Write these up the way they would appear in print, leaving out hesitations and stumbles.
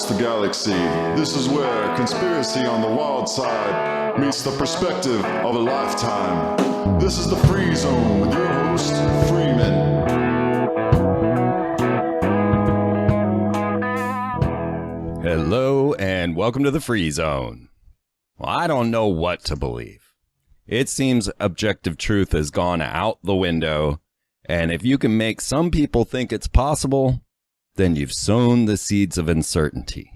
across the galaxy. This is where conspiracy on the wild side meets the perspective of a lifetime. This is the Free Zone with your host, Freeman. Hello and welcome to the Free Zone. Well, I don't know what to believe. It seems objective truth has gone out the window, and if you can make some people think it's possible, then you've sown the seeds of uncertainty.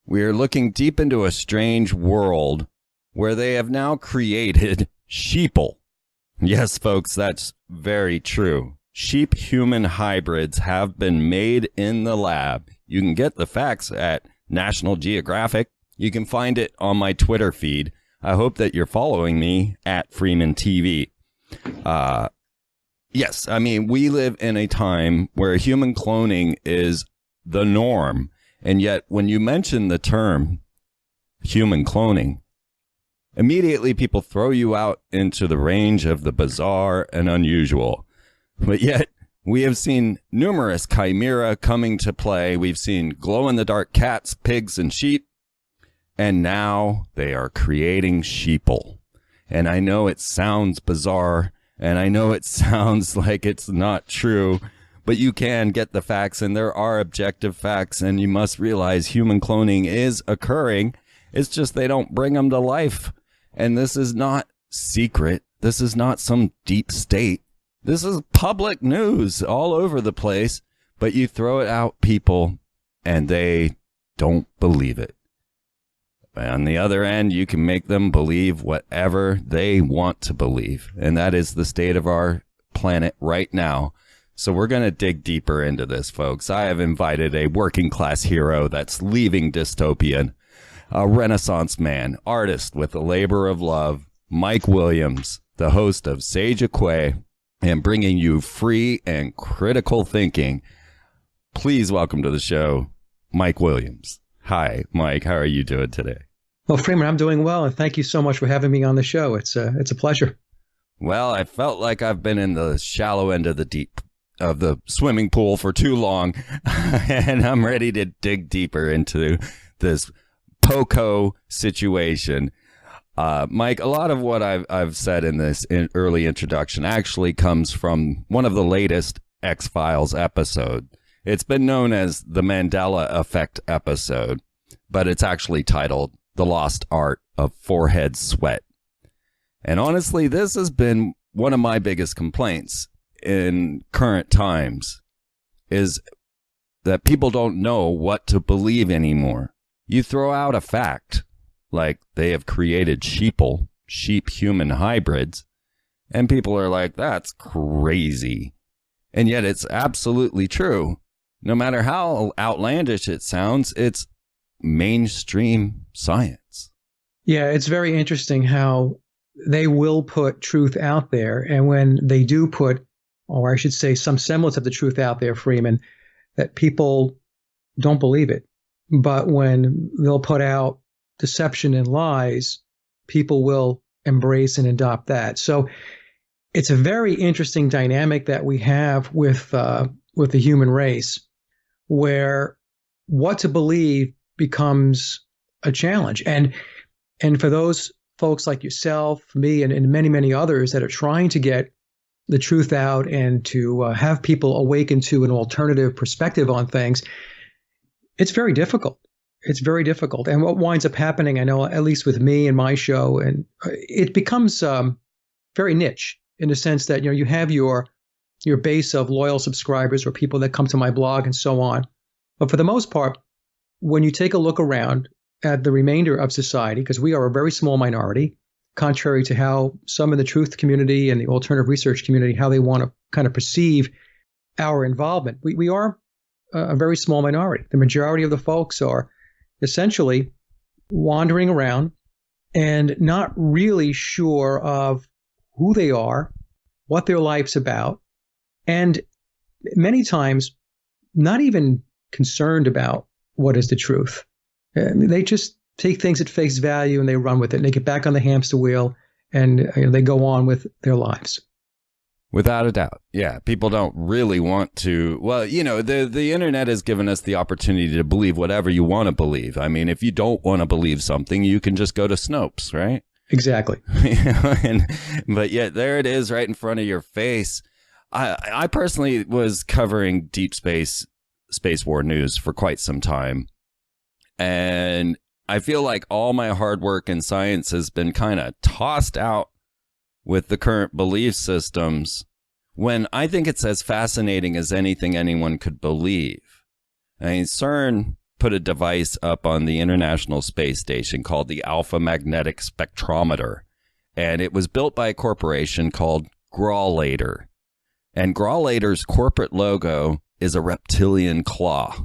We are looking deep into a strange world where they have now created sheeple. Yes, folks, that's very true. Sheep-human hybrids have been made in the lab. You can get the facts at National Geographic. You can find it on my Twitter feed. I hope that you're following me at Freeman TV. Yes, I mean, we live in a time where human cloning is the norm. And yet, when you mention the term human cloning, immediately people throw you out into the range of the bizarre and unusual. But yet, we have seen numerous chimera coming to play. We've seen glow-in-the-dark cats, pigs, and sheep. And now they are creating sheeple. And I know it sounds bizarre, and I know it sounds like it's not true, but you can get the facts, and there are objective facts, and you must realize human cloning is occurring. It's just they don't bring them to life. And this is not secret. This is not some deep state. This is public news all over the place, but you throw it out, people, and they don't believe it. On the other end, you can make them believe whatever they want to believe, and that is the state of our planet right now. So we're going to dig deeper into this, folks. I have invited a working-class hero that's leaving dystopian, a Renaissance man, artist with a labor of love, Mike Williams, the host of Sage of Quay, and bringing you free and critical thinking. Please welcome to the show, Mike Williams. Hi, Mike. How are you doing today? Well, Freeman, I'm doing well, and thank you so much for having me on the show. It's a pleasure. Well, I felt like I've been in the shallow end of the swimming pool for too long, and I'm ready to dig deeper into this POCO situation. Mike, a lot of what I've said in this early introduction actually comes from one of the latest X-Files episodes. It's been known as the Mandela Effect episode, but it's actually titled The Lost Art of Forehead Sweat. And honestly, this has been one of my biggest complaints in current times, is that people don't know what to believe anymore. You throw out a fact, like they have created sheeple, sheep-human hybrids, and people are like, that's crazy. And yet it's absolutely true. No matter how outlandish it sounds, it's mainstream science. Yeah, it's very interesting how they will put truth out there. And when they do put, or I should say some semblance of the truth out there, Freeman, that people don't believe it. But when they'll put out deception and lies, people will embrace and adopt that. So it's a very interesting dynamic that we have with the human race, where what to believe becomes a challenge. And for those folks like yourself, me, and many, many others that are trying to get the truth out and to have people awaken to an alternative perspective on things, it's very difficult. It's very difficult. And what winds up happening, I know, at least with me and my show, and it becomes very niche in the sense that, you have your base of loyal subscribers or people that come to my blog and so on. But for the most part, when you take a look around at the remainder of society, because we are a very small minority, contrary to how some of the truth community and the alternative research community, how they want to kind of perceive our involvement, we are a very small minority. The majority of the folks are essentially wandering around and not really sure of who they are, what their life's about, and many times not even concerned about what is the truth. They just take things at face value and they run with it, and they get back on the hamster wheel and they go on with their lives. Without a doubt. Yeah. People don't really want to. Well, the internet has given us the opportunity to believe whatever you want to believe. I mean, if you don't want to believe something, you can just go to Snopes, right? Exactly. But yet there it is right in front of your face. I personally was covering deep space war news for quite some time. And I feel like all my hard work in science has been kind of tossed out with the current belief systems, when I think it's as fascinating as anything anyone could believe. I mean, CERN put a device up on the International Space Station called the Alpha Magnetic Spectrometer, and it was built by a corporation called Grawlator. And Grawlator's corporate logo is a reptilian claw.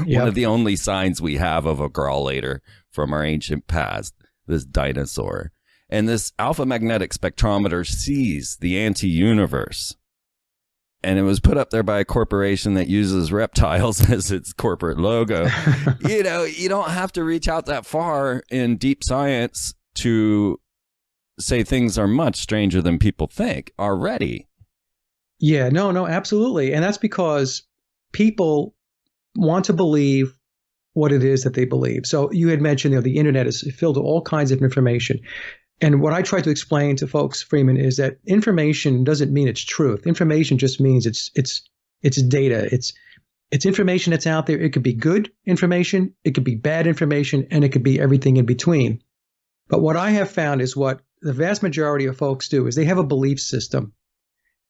One of the only signs we have of a Grawlator from our ancient past, this dinosaur. And this alpha magnetic spectrometer sees the anti-universe. And it was put up there by a corporation that uses reptiles as its corporate logo. You don't have to reach out that far in deep science to say things are much stranger than people think already. Yeah, no, absolutely. And that's because people want to believe what it is that they believe. So you had mentioned, the internet is filled with all kinds of information. And what I try to explain to folks, Freeman, is that information doesn't mean it's truth. Information just means it's data. It's information that's out there. It could be good information, it could be bad information, and it could be everything in between. But what I have found is what the vast majority of folks do is they have a belief system.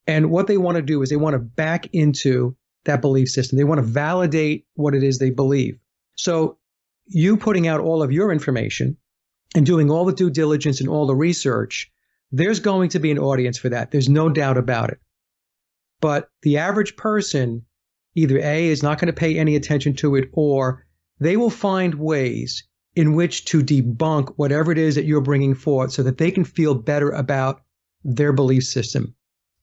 And what they want to do is they want to back into that belief system. They want to validate what it is they believe. So you putting out all of your information and doing all the due diligence and all the research, there's going to be an audience for that. There's no doubt about it. But the average person, either A, is not going to pay any attention to it, or they will find ways in which to debunk whatever it is that you're bringing forth so that they can feel better about their belief system.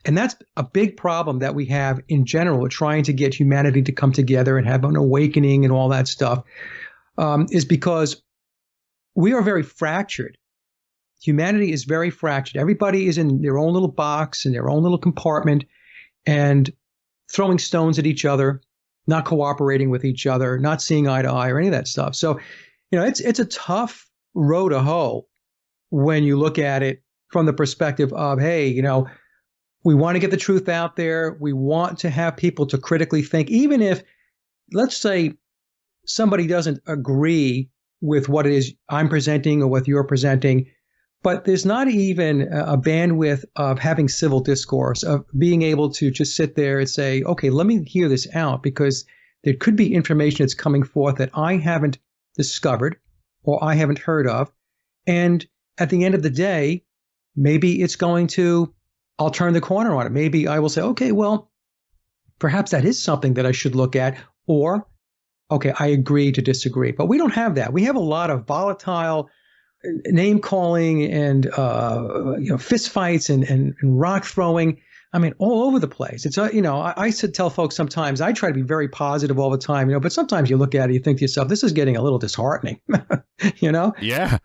And that's a big problem that we have in general, trying to get humanity to come together and have an awakening and all that stuff, is because we are very fractured. Humanity is very fractured. Everybody is in their own little box, in their own little compartment, and throwing stones at each other, not cooperating with each other, not seeing eye to eye or any of that stuff. So, it's a tough row to hoe when you look at it from the perspective of, hey, we want to get the truth out there. We want to have people to critically think, even if, let's say, somebody doesn't agree with what it is I'm presenting or what you're presenting, but there's not even a bandwidth of having civil discourse, of being able to just sit there and say, okay, let me hear this out, because there could be information that's coming forth that I haven't discovered or I haven't heard of. And at the end of the day, maybe I'll turn the corner on it. Maybe I will say, okay, well, perhaps that is something that I should look at, or okay, I agree to disagree. But we don't have that. We have a lot of volatile name calling and fist fights and rock throwing. I mean, all over the place. It's I tell folks sometimes I try to be very positive all the time, but sometimes you look at it, you think to yourself, this is getting a little disheartening. Yeah.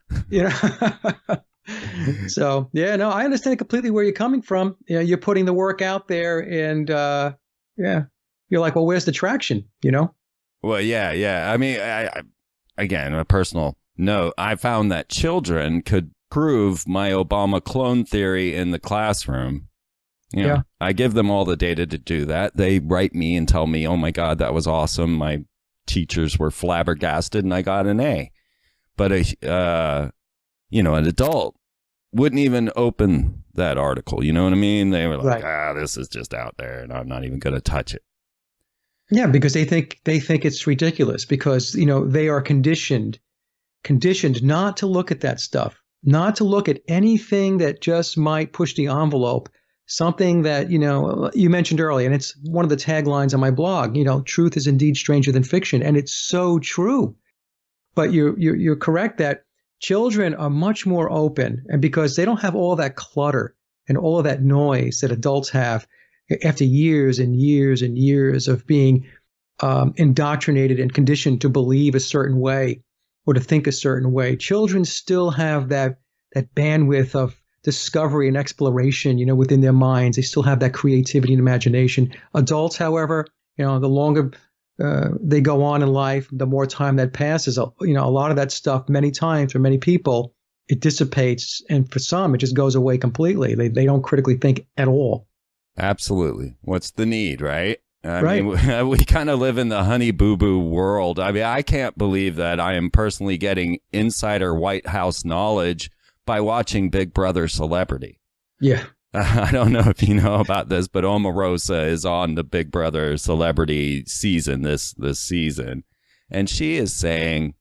So I understand completely where you're coming from. You're putting the work out there, and you're like, well, where's the traction? Well, yeah. I mean, again, a personal note, I found that children could prove my Obama clone theory in the classroom. I give them all the data to do that. They write me and tell me, oh my God, that was awesome. My teachers were flabbergasted and I got an A. But an adult wouldn't even open that article. You know what I mean? They were like, this is just out there and I'm not even going to touch it. Yeah, because they think it's ridiculous, because they are conditioned not to look at that stuff, not to look at anything that just might push the envelope, something that you mentioned earlier, and it's one of the taglines on my blog. Truth is indeed stranger than fiction, and it's so true. But you're correct that children are much more open, and because they don't have all that clutter and all of that noise that adults have after years and years and years of being indoctrinated and conditioned to believe a certain way or to think a certain way. Children still have that bandwidth of discovery and exploration, within their minds. They still have that creativity and imagination. Adults, however, the longer they go on in life, the more time that passes, a lot of that stuff, many times for many people, it dissipates. And for some, it just goes away completely. They don't critically think at all. Absolutely. What's the need, right? Right. We kind of live in the honey boo boo world. I mean, I can't believe that I am personally getting insider White House knowledge by watching Big Brother Celebrity. Yeah. I don't know if you know about this, but Omarosa is on the Big Brother Celebrity season this season. And she is saying,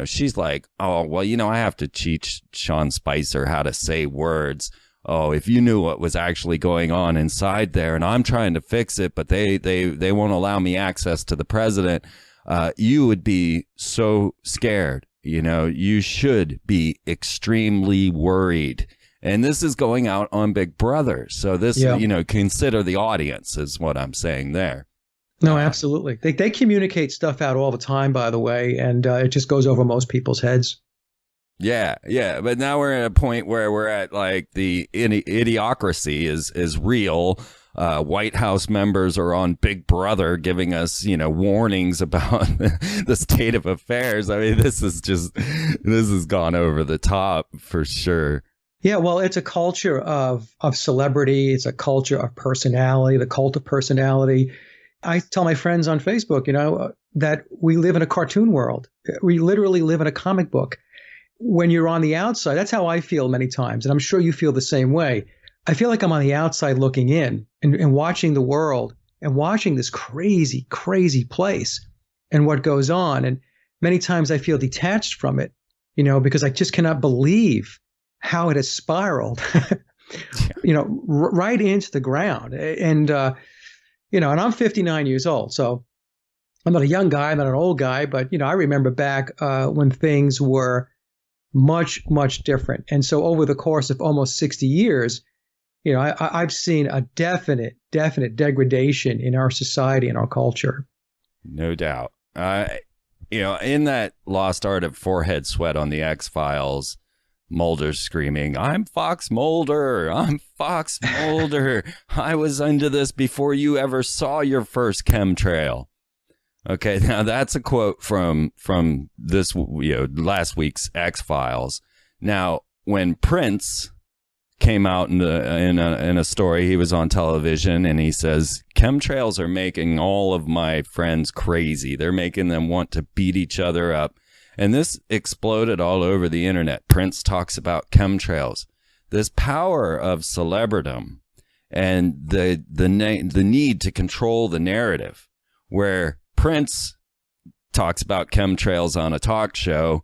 she's like, oh, well, I have to teach Sean Spicer how to say words. Oh, if you knew what was actually going on inside there, and I'm trying to fix it, but they won't allow me access to the president, you would be so scared. You should be extremely worried. And this is going out on Big Brother. So this, consider the audience is what I'm saying there. No, absolutely. They communicate stuff out all the time, by the way, and it just goes over most people's heads. Yeah. But now we're at a point where we're at like the idiocracy is real. White House members are on Big Brother giving us, warnings about the state of affairs. I mean, this has gone over the top for sure. Yeah, well, it's a culture of celebrity. It's a culture of personality, the cult of personality. I tell my friends on Facebook, that we live in a cartoon world. We literally live in a comic book. When you're on the outside, that's how I feel many times. And I'm sure you feel the same way. I feel like I'm on the outside looking in and watching the world and watching this crazy, crazy place and what goes on. And many times I feel detached from it, because I just cannot believe how it has spiraled, right into the ground. And, and I'm 59 years old. So I'm not a young guy, I'm not an old guy, but, I remember back when things were much, much different. And so over the course of almost 60 years, I've seen a definite degradation in our society and our culture. No doubt. In that lost art of forehead sweat on the X-Files, Mulder's screaming, I'm Fox Mulder. I'm Fox Mulder. I was into this before you ever saw your first chemtrail. Okay, now that's a quote from this, last week's X-Files. Now, when Prince came out in a story, he was on television, and he says, chemtrails are making all of my friends crazy. They're making them want to beat each other up. And this exploded all over the internet. Prince talks about chemtrails. This power of celebridom and the need to control the narrative, where Prince talks about chemtrails on a talk show,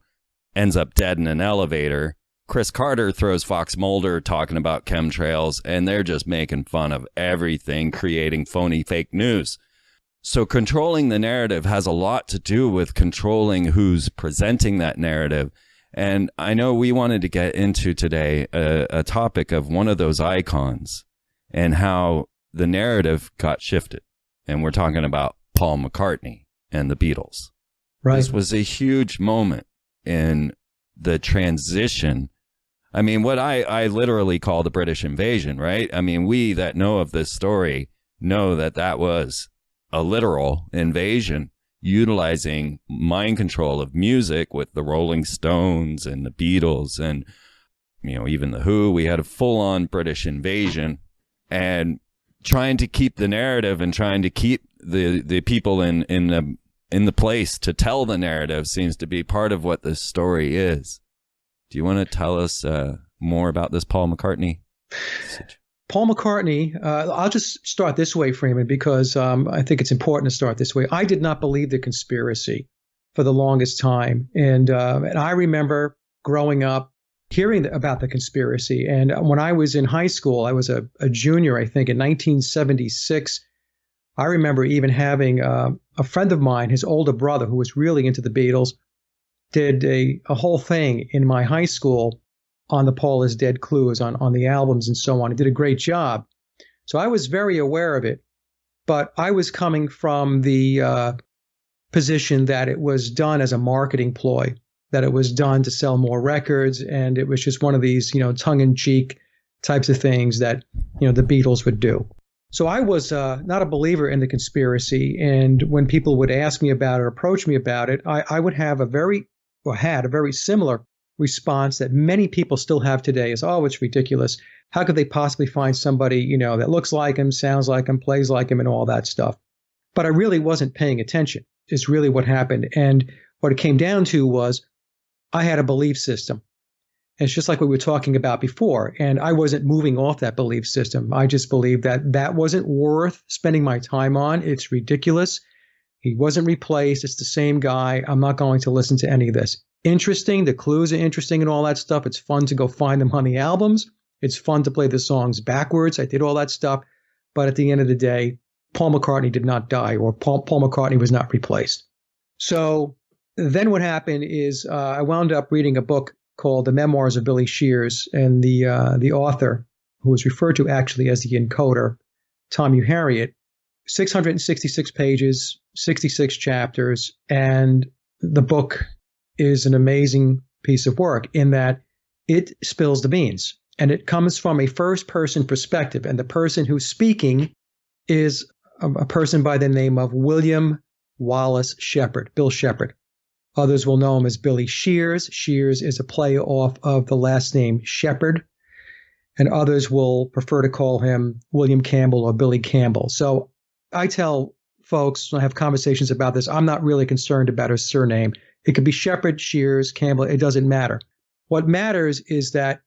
ends up dead in an elevator. Chris Carter throws Fox Mulder talking about chemtrails, and they're just making fun of everything, creating phony fake news. So controlling the narrative has a lot to do with controlling who's presenting that narrative. And I know we wanted to get into today a topic of one of those icons and how the narrative got shifted. And we're talking about Paul McCartney and the Beatles. Right. This was a huge moment in the transition. I mean, what I literally call the British invasion, right? I mean, we that know of this story know that that was a literal invasion, utilizing mind control of music with the Rolling Stones and the Beatles and, even the Who. We had a full-on British invasion, and trying to keep the narrative and trying to keep the people in the place to tell the narrative seems to be part of what this story is. Do you want to tell us more about this Paul McCartney? Paul McCartney, I'll just start this way, Freeman, because I think it's important to start this way. I did not believe the conspiracy for the longest time. And I remember growing up hearing about the conspiracy. And when I was in high school, I was a junior, I think, in 1976. I remember even having a friend of mine, his older brother, who was really into the Beatles, did a whole thing in my high school on the Paul is Dead clues, on the albums and so on. He did a great job. So I was very aware of it, but I was coming from the position that it was done as a marketing ploy. that it was done to sell more records, and it was just one of these, tongue-in-cheek types of things that, the Beatles would do. So I was not a believer in the conspiracy, and when people would ask me about it or approach me about it, I would have had a very similar response that many people still have today is, oh, it's ridiculous. How could they possibly find somebody, that looks like him, sounds like him, plays like him, and all that stuff? But I really wasn't paying attention. It's really what happened. And what it came down to was I had a belief system. And it's just like we were talking about before. And I wasn't moving off that belief system. I just believed that that wasn't worth spending my time on. It's ridiculous. He wasn't replaced. It's the same guy. I'm not going to listen to any of this. Interesting. The clues are interesting and all that stuff. It's fun to go find them on the albums. It's fun to play the songs backwards. I did all that stuff. But at the end of the day, Paul McCartney did not die, or Paul McCartney was not replaced. So then what happened is I wound up reading a book called The Memoirs of Billy Shears, and the author, who was referred to actually as the encoder, Tom Harriet, 666 pages, 66 chapters, and the book is an amazing piece of work in that it spills the beans, and it comes from a first-person perspective, and the person who's speaking is a person by the name of William Wallace Shepard, Bill Shepard. Others will know him as Billy Shears. Shears is a play off of the last name Shepard, and others will prefer to call him William Campbell or Billy Campbell. So I tell folks when I have conversations about this, I'm not really concerned about his surname. It could be Shepard, Shears, Campbell. It doesn't matter. What matters is that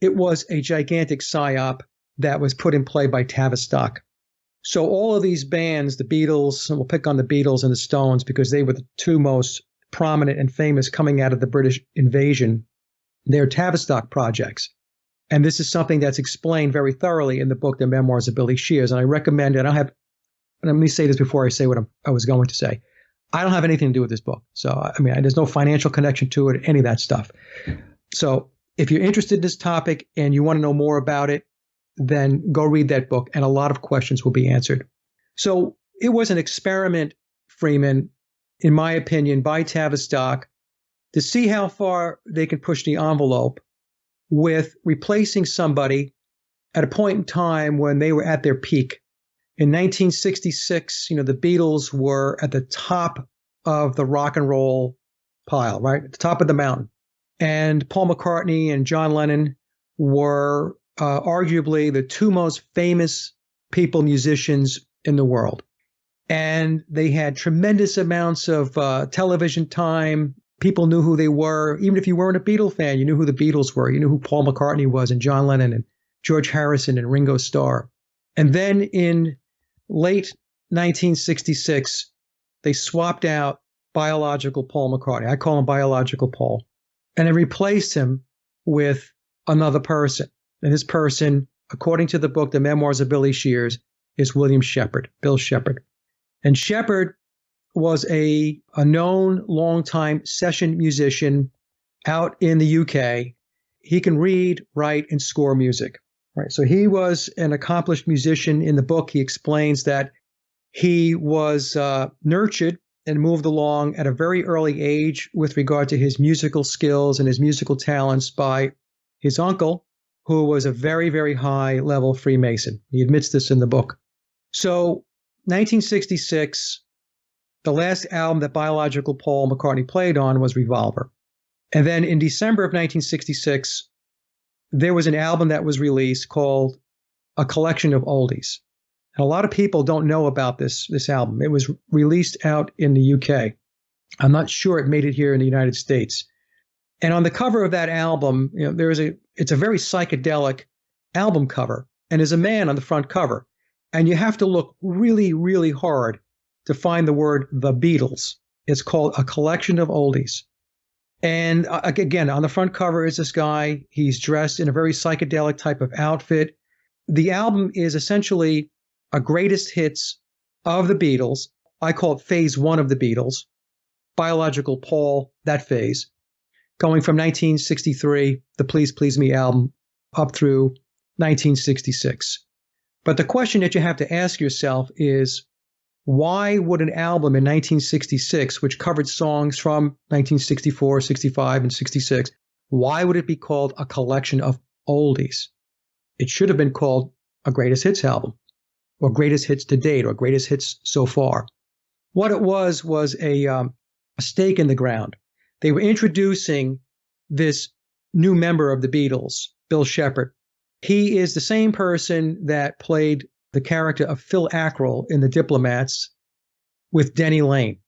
it was a gigantic psyop that was put in play by Tavistock. So all of these bands, the Beatles, and we'll pick on the Beatles and the Stones because they were the two most prominent and famous coming out of the British invasion, they're Tavistock projects. And this is something that's explained very thoroughly in the book, The Memoirs of Billy Shears. And I recommend it. And let me say this before I say what I was going to say. I don't have anything to do with this book. So, I mean, there's no financial connection to it, any of that stuff. So if you're interested in this topic and you want to know more about it, then go read that book and a lot of questions will be answered. So it was an experiment, Freeman, in my opinion, by Tavistock to see how far they can push the envelope with replacing somebody at a point in time when they were at their peak. In 1966, the Beatles were at the top of the rock and roll pile, right? At the top of the mountain. And Paul McCartney and John Lennon were arguably the two most famous musicians in the world. And they had tremendous amounts of television time. People knew who they were. Even if you weren't a Beatle fan, you knew who the Beatles were. You knew who Paul McCartney was and John Lennon and George Harrison and Ringo Starr. And then in late 1966, they swapped out biological Paul McCartney. I call him biological Paul. And they replaced him with another person. And this person, according to the book, The Memoirs of Billy Shears, is William Shepard, Bill Shepard. And Shepard was a known longtime session musician out in the UK. He can read, write, and score music. Right. So he was an accomplished musician. In the book, he explains that he was nurtured and moved along at a very early age with regard to his musical skills and his musical talents by his uncle, who was a very, very high-level Freemason. He admits this in the book. So 1966, the last album that biological Paul McCartney played on was Revolver. And then in December of 1966, there was an album that was released called A Collection of Oldies. And a lot of people don't know about this album. It was released out in the UK. I'm not sure it made it here in the United States. And on the cover of that album, it's a very psychedelic album cover. And there's a man on the front cover. And you have to look really, really hard to find the word The Beatles. It's called A Collection of Oldies. And again, on the front cover is this guy. He's dressed in a very psychedelic type of outfit. The album is essentially a greatest hits of the Beatles. I call it phase one of the Beatles. Biological Paul, that phase. Going from 1963, the Please Please Me album, up through 1966. But the question that you have to ask yourself is, why would an album in 1966, which covered songs from 1964, 65, and 66, why would it be called a collection of oldies? It should have been called a greatest hits album, or greatest hits to date, or greatest hits so far. What it was a stake in the ground. They were introducing this new member of the Beatles, Bill Shepherd. He is the same person that played the character of Phil Ackrell in The Diplomats with Denny Laine.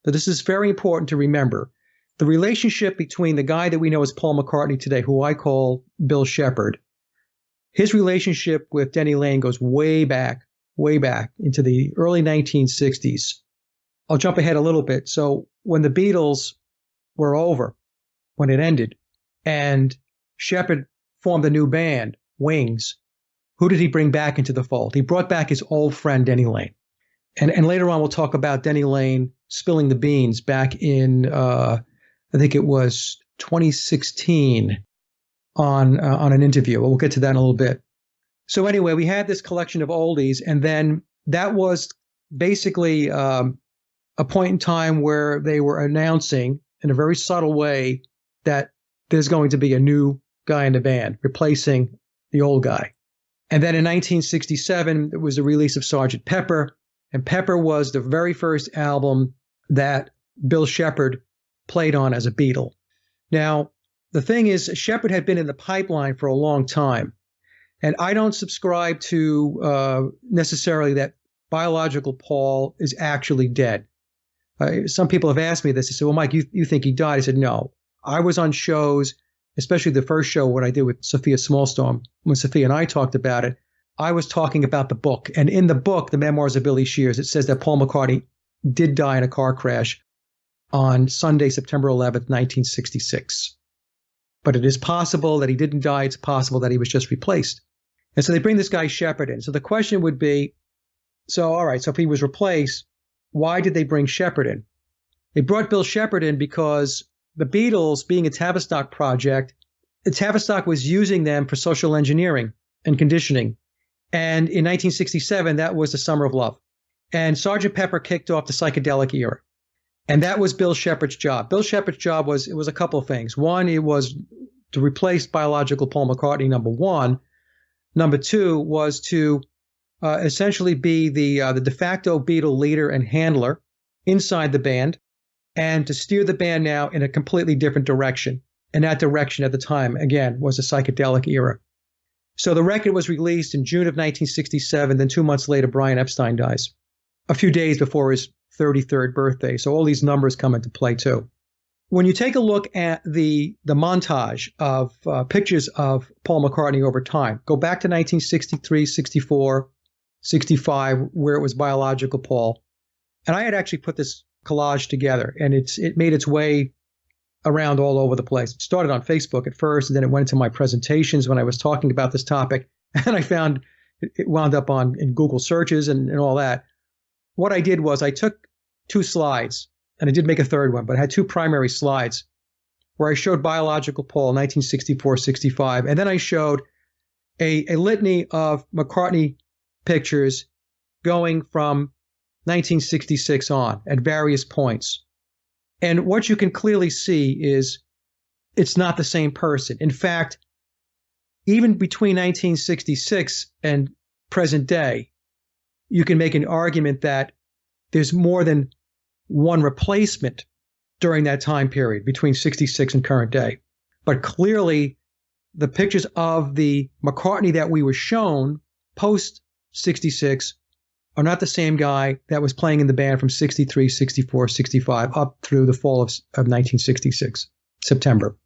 So this is very important to remember. The relationship between the guy that we know as Paul McCartney today, who I call Bill Shepherd, his relationship with Denny Laine goes way back into the early 1960s. I'll jump ahead a little bit. So when the Beatles were over, when it ended, and Shepherd formed a new band, Wings, who did he bring back into the fold? He brought back his old friend, Denny Laine. And later on, we'll talk about Denny Laine spilling the beans back in, I think it was 2016 on an interview. We'll get to that in a little bit. So anyway, we had this collection of oldies, and then that was basically a point in time where they were announcing in a very subtle way that there's going to be a new guy in the band, replacing the old guy. And then in 1967, there was the release of Sgt. Pepper, and Pepper was the very first album that Bill Shepherd played on as a Beatle. Now, the thing is, Shepherd had been in the pipeline for a long time, and I don't subscribe to necessarily that biological Paul is actually dead. Some people have asked me this. They said, well, Mike, you think he died? I said, no. I was on shows, especially the first show what I did with Sophia Smallstorm, when Sophia and I talked about it. I was talking about the book. And in the book, The Memoirs of Billy Shears, it says that Paul McCartney did die in a car crash on Sunday, September 11th, 1966. But it is possible that he didn't die. It's possible that he was just replaced. And so they bring this guy Shepherd in. So the question would be, so all right, so if he was replaced, why did they bring Shepherd in? They brought Bill Shepherd in because the Beatles, being a Tavistock project, Tavistock was using them for social engineering and conditioning. And in 1967, that was the Summer of Love. And Sgt. Pepper kicked off the psychedelic era. And that was Bill Shepherd's job. Bill Shepherd's job was a couple of things. One, it was to replace biological Paul McCartney, number one. Number two was to essentially be the de facto Beatle leader and handler inside the band, and to steer the band now in a completely different direction. And that direction at the time, again, was the psychedelic era. So the record was released in June of 1967. Then 2 months later, Brian Epstein dies, a few days before his 33rd birthday. So all these numbers come into play too. When you take a look at the montage of pictures of Paul McCartney over time, go back to 1963, 64, 65, where it was biological Paul. And I had actually put this collage together, and it made its way around all over the place. It started on Facebook at first, and then it went into my presentations when I was talking about this topic, and I found it wound up in Google searches and all that. What I did was I took 2 slides, and I did make a third one, but I had 2 primary slides where I showed biological Paul, 1964, 65, and then I showed a litany of McCartney pictures going from 1966 on at various points. And what you can clearly see is it's not the same person. In fact, even between 1966 and present day, you can make an argument that there's more than one replacement during that time period between 66 and current day. But clearly, the pictures of the McCartney that we were shown post 66 are not the same guy that was playing in the band from 63, 64, 65 up through the fall of 1966, September.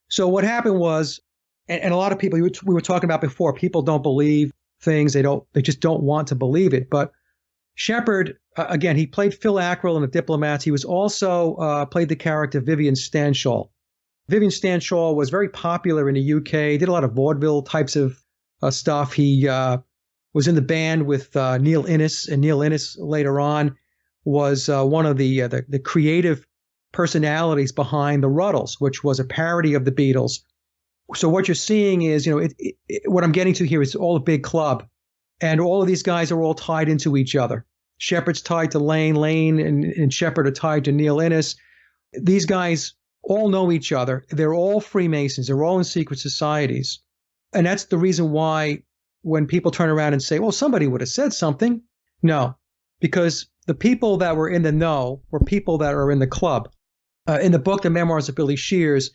So what happened was, and a lot of people, we were talking about before, people don't believe things. They just don't want to believe it. But Shepherd, again, he played Phil Ackrell in The Diplomats. He was also played the character Vivian Stanshall. Vivian Stanshall was very popular in the UK, did a lot of vaudeville types of stuff. He was in the band with Neil Innes, and Neil Innes later on was one of the creative personalities behind the Ruddles, which was a parody of the Beatles. So what you're seeing is, what I'm getting to here is all a big club, and all of these guys are all tied into each other. Shepard's tied to Lane. Lane and Shepard are tied to Neil Innes. These guys all know each other. They're all Freemasons. They're all in secret societies. And that's the reason why when people turn around and say, well, somebody would have said something. No, because the people that were in the know were people that are in the club. In the book, The Memoirs of Billy Shears,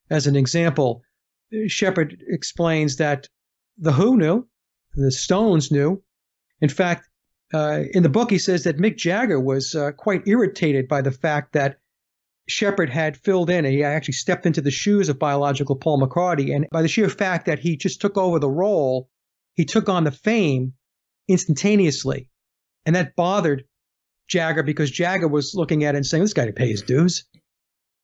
as an example, Shepard explains that the Who knew, the Stones knew. In fact, in the book, he says that Mick Jagger was quite irritated by the fact that Shepard had filled in, and he actually stepped into the shoes of biological Paul McCartney. And by the sheer fact that he just took over the role, he took on the fame instantaneously. And that bothered Jagger because Jagger was looking at it and saying, this guy didn't pay his dues.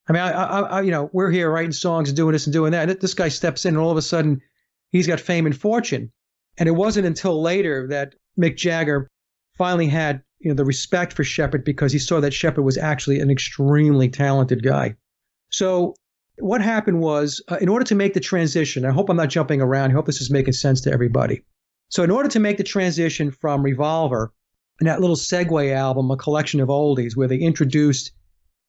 I mean, I we're here writing songs and doing this and doing that. And this guy steps in and all of a sudden he's got fame and fortune. And it wasn't until later that Mick Jagger finally had the respect for Shepard because he saw that Shepard was actually an extremely talented guy. So what happened was, in order to make the transition, I hope I'm not jumping around. I hope this is making sense to everybody. So in order to make the transition from Revolver and that little segue album, a collection of oldies where they introduced,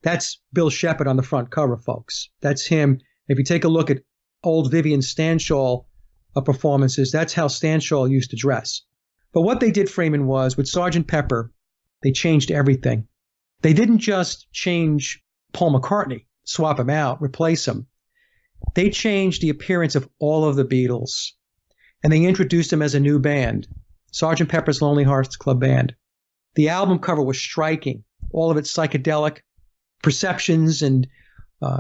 that's Bill Shepard on the front cover, folks. That's him. If you take a look at old Vivian Stanshall performances, that's how Stanshall used to dress. But what they did, Freeman, was with Sgt. Pepper, they changed everything. They didn't just change Paul McCartney, swap him out, replace him. They changed the appearance of all of the Beatles. And they introduced him as a new band, Sgt. Pepper's Lonely Hearts Club Band. The album cover was striking, all of its psychedelic perceptions. And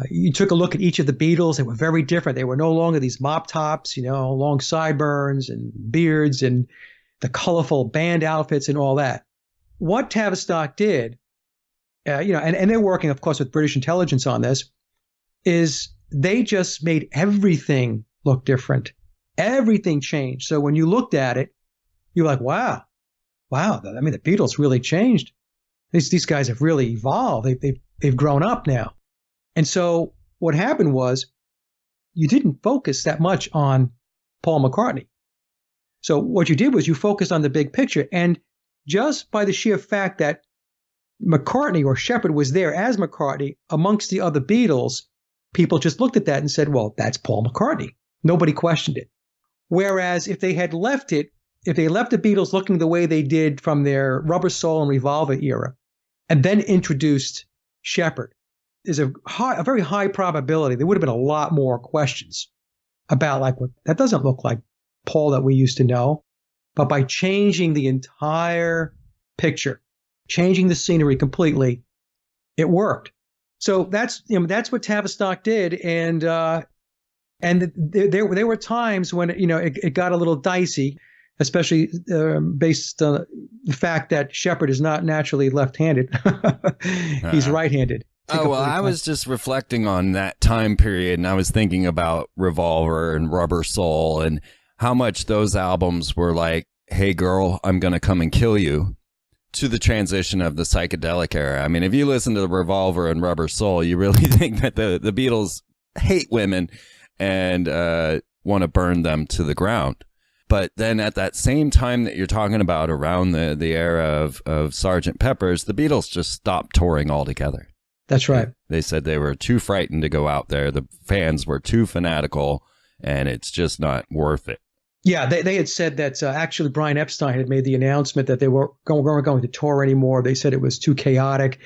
you took a look at each of the Beatles. They were very different. They were no longer these mop tops, long sideburns and beards and the colorful band outfits and all that. What Tavistock did, and they're working, of course, with British intelligence on this, is they just made everything look different. Everything changed. So when you looked at it, you're like, wow. I mean, the Beatles really changed. These guys have really evolved. They've grown up now. And so what happened was you didn't focus that much on Paul McCartney. So what you did was you focused on the big picture. And just by the sheer fact that McCartney or Shepard was there as McCartney amongst the other Beatles, people just looked at that and said, well, that's Paul McCartney. Nobody questioned it. Whereas if they left the Beatles looking the way they did from their Rubber Soul and Revolver era, and then introduced Shepard, there's a very high probability there would have been a lot more questions about that doesn't look like Paul that we used to know. But by changing the entire picture, changing the scenery completely, it worked. So that's what Tavistock did, and there were times when it got a little dicey, especially based on the fact that Shepard is not naturally left-handed; he's right-handed. I was just reflecting on that time period, and I was thinking about Revolver and Rubber Soul and how much those albums were like, hey, girl, I'm going to come and kill you, to the transition of the psychedelic era. I mean, if you listen to the Revolver and Rubber Soul, you really think that the Beatles hate women and want to burn them to the ground. But then at that same time that you're talking about around the era of Sgt. Pepper's, the Beatles just stopped touring altogether. That's right. They said they were too frightened to go out there. The fans were too fanatical, and it's just not worth it. Yeah, they had said that actually Brian Epstein had made the announcement that they weren't going to tour anymore. They said it was too chaotic,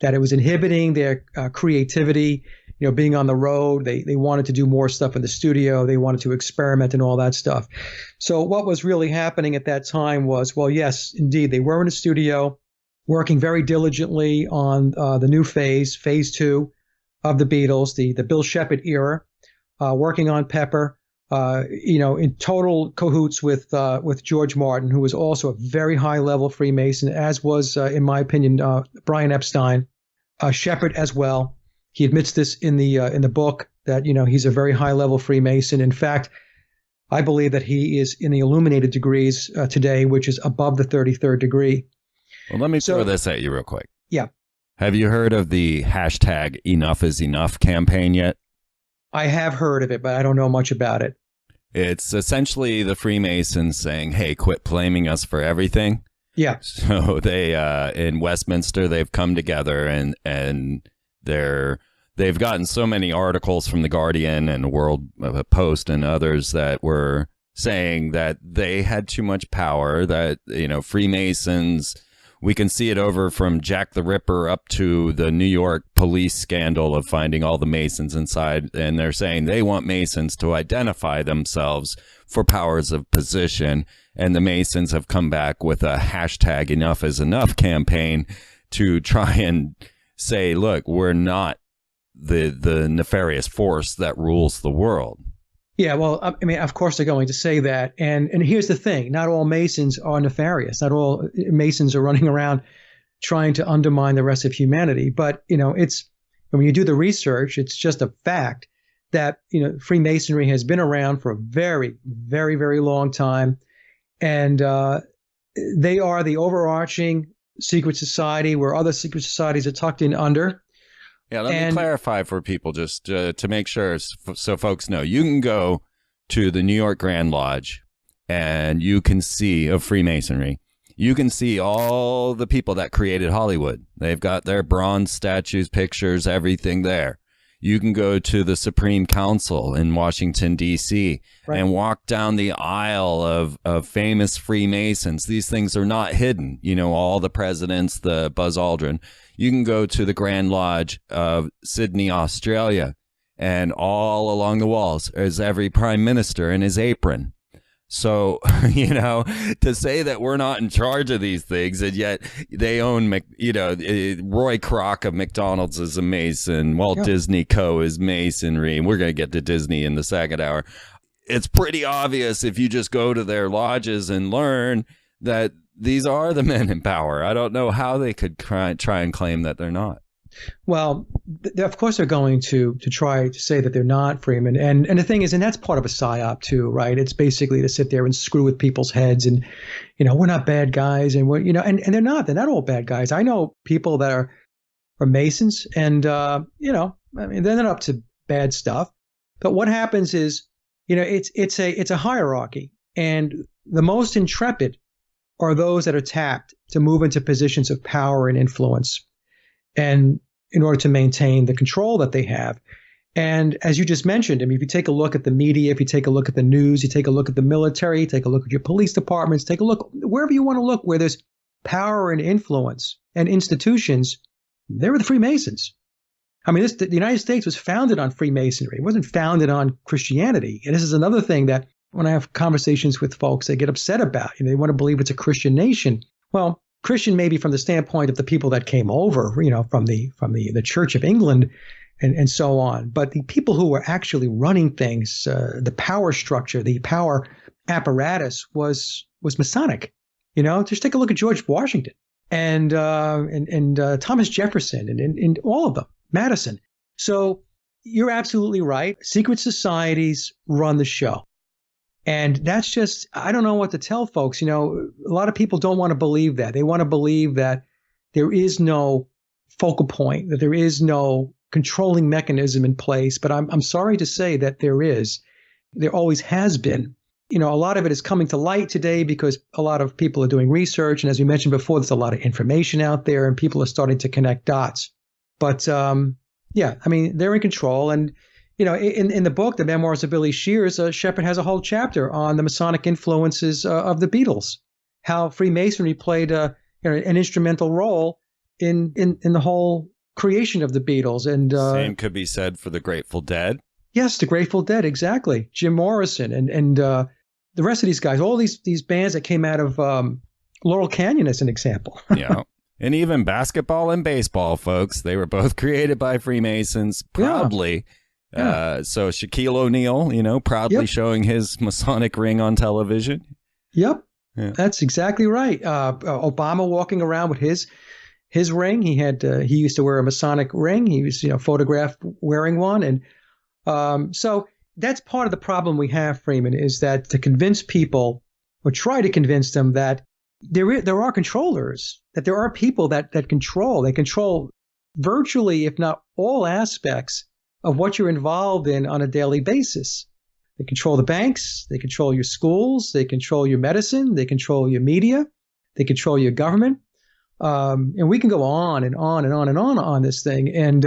that it was inhibiting their creativity, being on the road. They wanted to do more stuff in the studio. They wanted to experiment and all that stuff. So what was really happening at that time was, well, yes, indeed, they were in the studio working very diligently on the new phase 2 of the Beatles, the Bill Shepard era, working on Pepper. In total cahoots with George Martin, who was also a very high-level Freemason, as was, in my opinion, Brian Epstein, Shepard as well. He admits this in the book that he's a very high-level Freemason. In fact, I believe that he is in the illuminated degrees today, which is above the 33rd degree. Well, let me throw this at you real quick. Yeah. Have you heard of the hashtag Enough is Enough campaign yet? I have heard of it, but I don't know much about it. It's essentially the Freemasons saying, hey, quit blaming us for everything. Yeah. So they in Westminster, they've come together and they've gotten so many articles from the Guardian and the World Post and others that were saying that they had too much power, that, Freemasons, we can see it over from Jack the Ripper up to the New York police scandal of finding all the Masons inside. And they're saying they want Masons to identify themselves for powers of position. And the Masons have come back with a hashtag enough is enough campaign to try and say, look, we're not the nefarious force that rules the world. Yeah, well, I mean, of course they're going to say that. And here's the thing. Not all Masons are nefarious. Not all Masons are running around trying to undermine the rest of humanity. But, it's when you do the research, it's just a fact that, Freemasonry has been around for a very, very, very long time. And they are the overarching secret society where other secret societies are tucked in under. Yeah, let me clarify for people just to make sure so folks know. You can go to the New York Grand Lodge and you can see of Freemasonry. You can see all the people that created Hollywood. They've got their bronze statues, pictures, everything there. You can go to the Supreme Council in Washington, D.C., right, and walk down the aisle of famous Freemasons. These things are not hidden. All the presidents, the Buzz Aldrin. You can go to the Grand Lodge of Sydney, Australia, and all along the walls is every prime minister in his apron. So, to say that we're not in charge of these things, and yet they own, Roy Kroc of McDonald's is a Mason, Walt Disney Co. is Masonry, and we're going to get to Disney in the second hour. It's pretty obvious if you just go to their lodges and learn that these are the men in power. I don't know how they could try and claim that they're not. Well, of course they're going to try to say that they're not, Freeman. And the thing is, and that's part of a psyop too, right? It's basically to sit there and screw with people's heads and, we're not bad guys. And we're, and they're not all bad guys. I know people that are Masons and, I mean, they're not up to bad stuff. But what happens is, it's a hierarchy, and the most intrepid are those that are tapped to move into positions of power and influence, and in order to maintain the control that they have. And as you just mentioned, I mean, if you take a look at the media, if you take a look at the news, you take a look at the military, take a look at your police departments, take a look wherever you want to look, where there's power and influence and institutions, they were the Freemasons. I mean, the United States was founded on Freemasonry. It wasn't founded on Christianity. And this is another thing that when I have conversations with folks, they get upset about. They want to believe it's a Christian nation. Well, Christian maybe from the standpoint of the people that came over, from the Church of England and so on. But the people who were actually running things, the power structure, the power apparatus was Masonic. Just take a look at George Washington and Thomas Jefferson and all of them, Madison. So you're absolutely right. Secret societies run the show. And that's just, I don't know what to tell folks. A lot of people don't want to believe that. They want to believe that there is no focal point, that there is no controlling mechanism in place. But I'm sorry to say that there is. There always has been. A lot of it is coming to light today because a lot of people are doing research. And as we mentioned before, there's a lot of information out there and people are starting to connect dots. But yeah, I mean, they're in control. And in the book, The Memoirs of Billy Shears, Shepard has a whole chapter on the Masonic influences of the Beatles, how Freemasonry played an instrumental role in the whole creation of the Beatles. And same could be said for the Grateful Dead. Yes, the Grateful Dead, exactly. Jim Morrison and the rest of these guys, all these bands that came out of Laurel Canyon as an example. Yeah. And even basketball and baseball, folks, they were both created by Freemasons proudly. Yeah. So Shaquille O'Neal, proudly showing his Masonic ring on television. Yep. Yeah. That's exactly right. Obama walking around with his ring. He used to wear a Masonic ring. He was, photographed wearing one. And so that's part of the problem we have, Freeman, is that to convince people or try to convince them that there are controllers, that there are people that control. They control virtually, if not all aspects of what you're involved in on a daily basis. They control the banks, they control your schools, they control your medicine, they control your media, They control your government. And we can go on and on and on and on this thing. And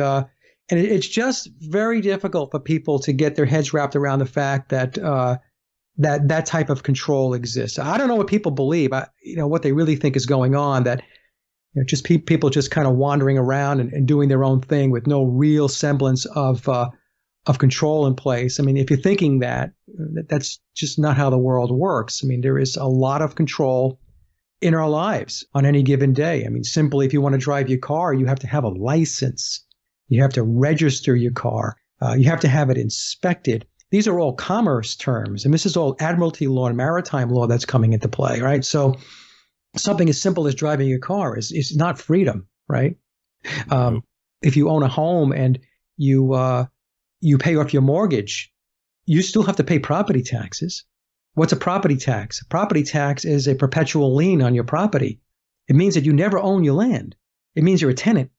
it's just very difficult for people to get their heads wrapped around the fact that that type of control exists. I don't know what people believe, what they really think is going on, that just people just kind of wandering around and doing their own thing with no real semblance of control in place. I mean, if you're thinking that's just not how the world works. I mean, there is a lot of control in our lives on any given day. I mean, simply, if you want to drive your car, you have to have a license. You have to register your car. You have to have it inspected. These are all commerce terms, and this is all admiralty law and maritime law that's coming into play, right? So something as simple as driving your car is not freedom, right? If you own a home and you pay off your mortgage, you still have to pay property taxes. What's a property tax? A property tax is a perpetual lien on your property. It means that you never own your land. It means you're a tenant.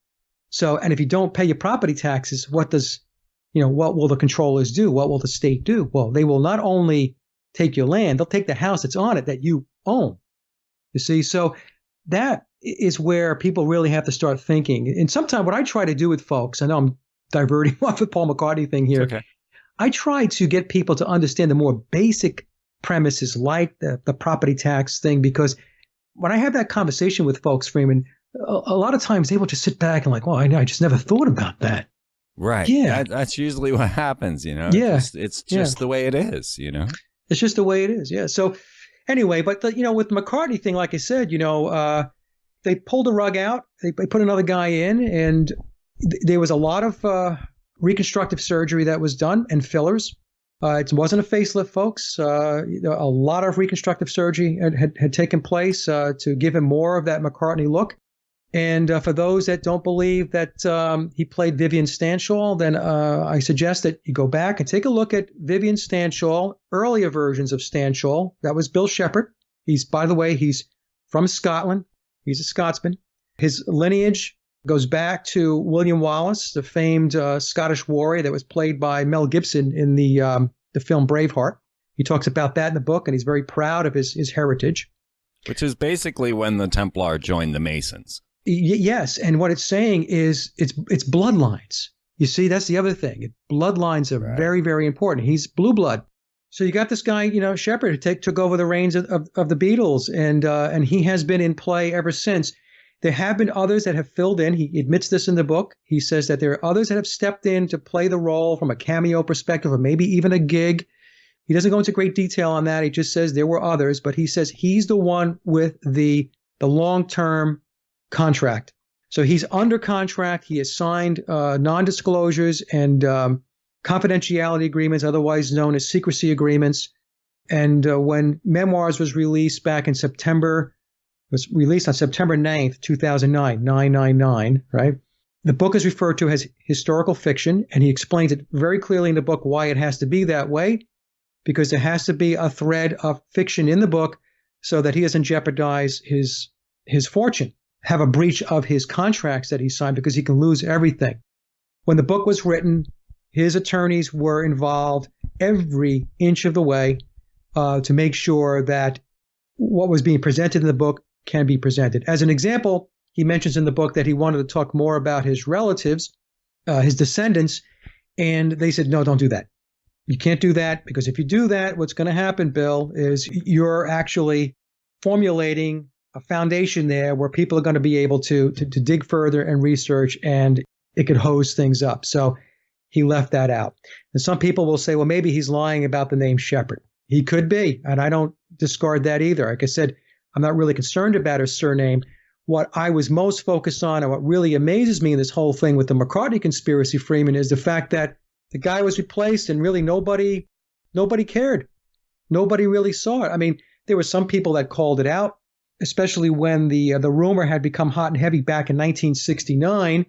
So, and if you don't pay your property taxes, what will the controllers do? What will the state do? Well, they will not only take your land, they'll take the house that's on it that you own. You see, so that is where people really have to start thinking. And sometimes what I try to do with folks, I know I'm diverting off the Paul McCartney thing here. Okay. I try to get people to understand the more basic premises like the property tax thing, because when I have that conversation with folks, Freeman, a lot of times they will just sit back and like, well, I just never thought about that. Right. Yeah. That's usually what happens, Yeah. It's just the way it is, It's just the way it is. Yeah. So anyway, but with the McCartney thing, like I said, they pulled the rug out. They put another guy in, and there was a lot of reconstructive surgery that was done and fillers. It wasn't a facelift, folks. A lot of reconstructive surgery had taken place to give him more of that McCartney look. And for those that don't believe that he played Vivian Stanshall, then I suggest that you go back and take a look at Vivian Stanshall, earlier versions of Stanshall. That was Bill Shepherd. By the way, he's from Scotland. He's a Scotsman. His lineage goes back to William Wallace, the famed Scottish warrior that was played by Mel Gibson in the film Braveheart. He talks about that in the book, and he's very proud of his heritage. Which is basically when the Templar joined the Masons. Yes, and what it's saying is it's bloodlines. You see, that's the other thing. Bloodlines are very, very important. He's blue blood. So you got this guy, Shepherd, who took over the reins of the Beatles, and he has been in play ever since. There have been others that have filled in. He admits this in the book. He says that there are others that have stepped in to play the role from a cameo perspective, or maybe even a gig. He doesn't go into great detail on that. He just says there were others, but he says he's the one with the long-term contract. So he's under contract. He has signed non-disclosures and confidentiality agreements, otherwise known as secrecy agreements. And when Memoirs was released back in September, was released on September 9th, 2009, 999, right? The book is referred to as historical fiction, and he explains it very clearly in the book why it has to be that way, because there has to be a thread of fiction in the book so that he doesn't jeopardize his fortune, have a breach of his contracts that he signed, because he can lose everything. When the book was written, his attorneys were involved every inch of the way to make sure that what was being presented in the book can be presented. As an example, he mentions in the book that he wanted to talk more about his relatives, his descendants, and they said, no, don't do that. You can't do that, because if you do that, what's going to happen, Bill, is you're actually formulating a foundation there where people are going to be able to dig further and research, and it could hose things up. So he left that out. And some people will say, well, maybe he's lying about the name Shepherd. He could be, and I don't discard that either. Like I said, I'm not really concerned about his surname. What I was most focused on, and what really amazes me in this whole thing with the McCartney conspiracy, Freeman, is the fact that the guy was replaced and really nobody cared. Nobody really saw it. I mean, there were some people that called it out, especially when the rumor had become hot and heavy back in 1969.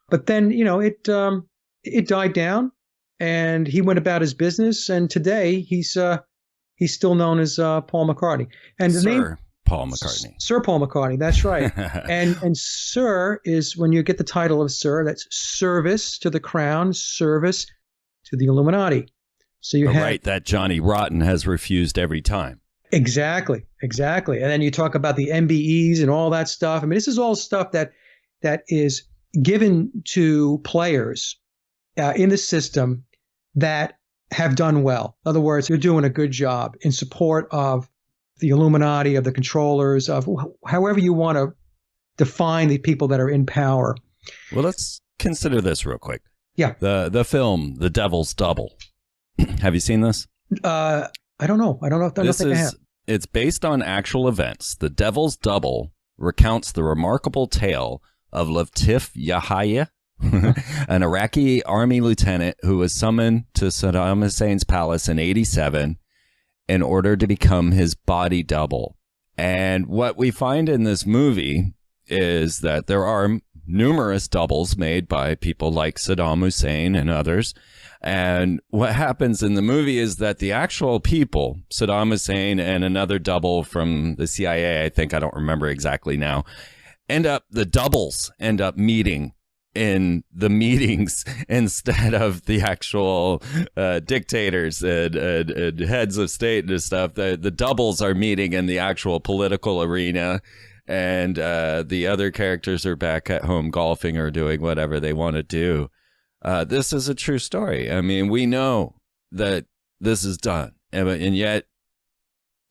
But then, it died down, and he went about his business. And today he's still known as Paul McCartney. And the name Paul McCartney. Sir Paul McCartney, that's right. and Sir is, when you get the title of Sir, that's service to the crown, service to the Illuminati. So you have right that Johnny Rotten has refused every time. Exactly, exactly. And then you talk about the MBEs and all that stuff. I mean, this is all stuff that is given to players in the system that have done well. In other words, they're doing a good job in support of the Illuminati, of the controllers, of however you want to define the people that are in power. Well, let's consider this real quick. Yeah. The film, The Devil's Double. Have you seen this? I don't know. I don't think I have. It's based on actual events. The Devil's Double recounts the remarkable tale of Latif Yahya, an Iraqi army lieutenant who was summoned to Saddam Hussein's palace in 1987 in order to become his body double. And what we find in this movie is that there are numerous doubles made by people like Saddam Hussein and others. And what happens in the movie is that the actual people, Saddam Hussein and another double from the CIA, I think, I don't remember exactly now, the doubles end up meeting in the meetings instead of the actual dictators and heads of state and stuff. The doubles are meeting in the actual political arena, and the other characters are back at home golfing or doing whatever they want to do. This is a true story. I mean, we know that this is done, and yet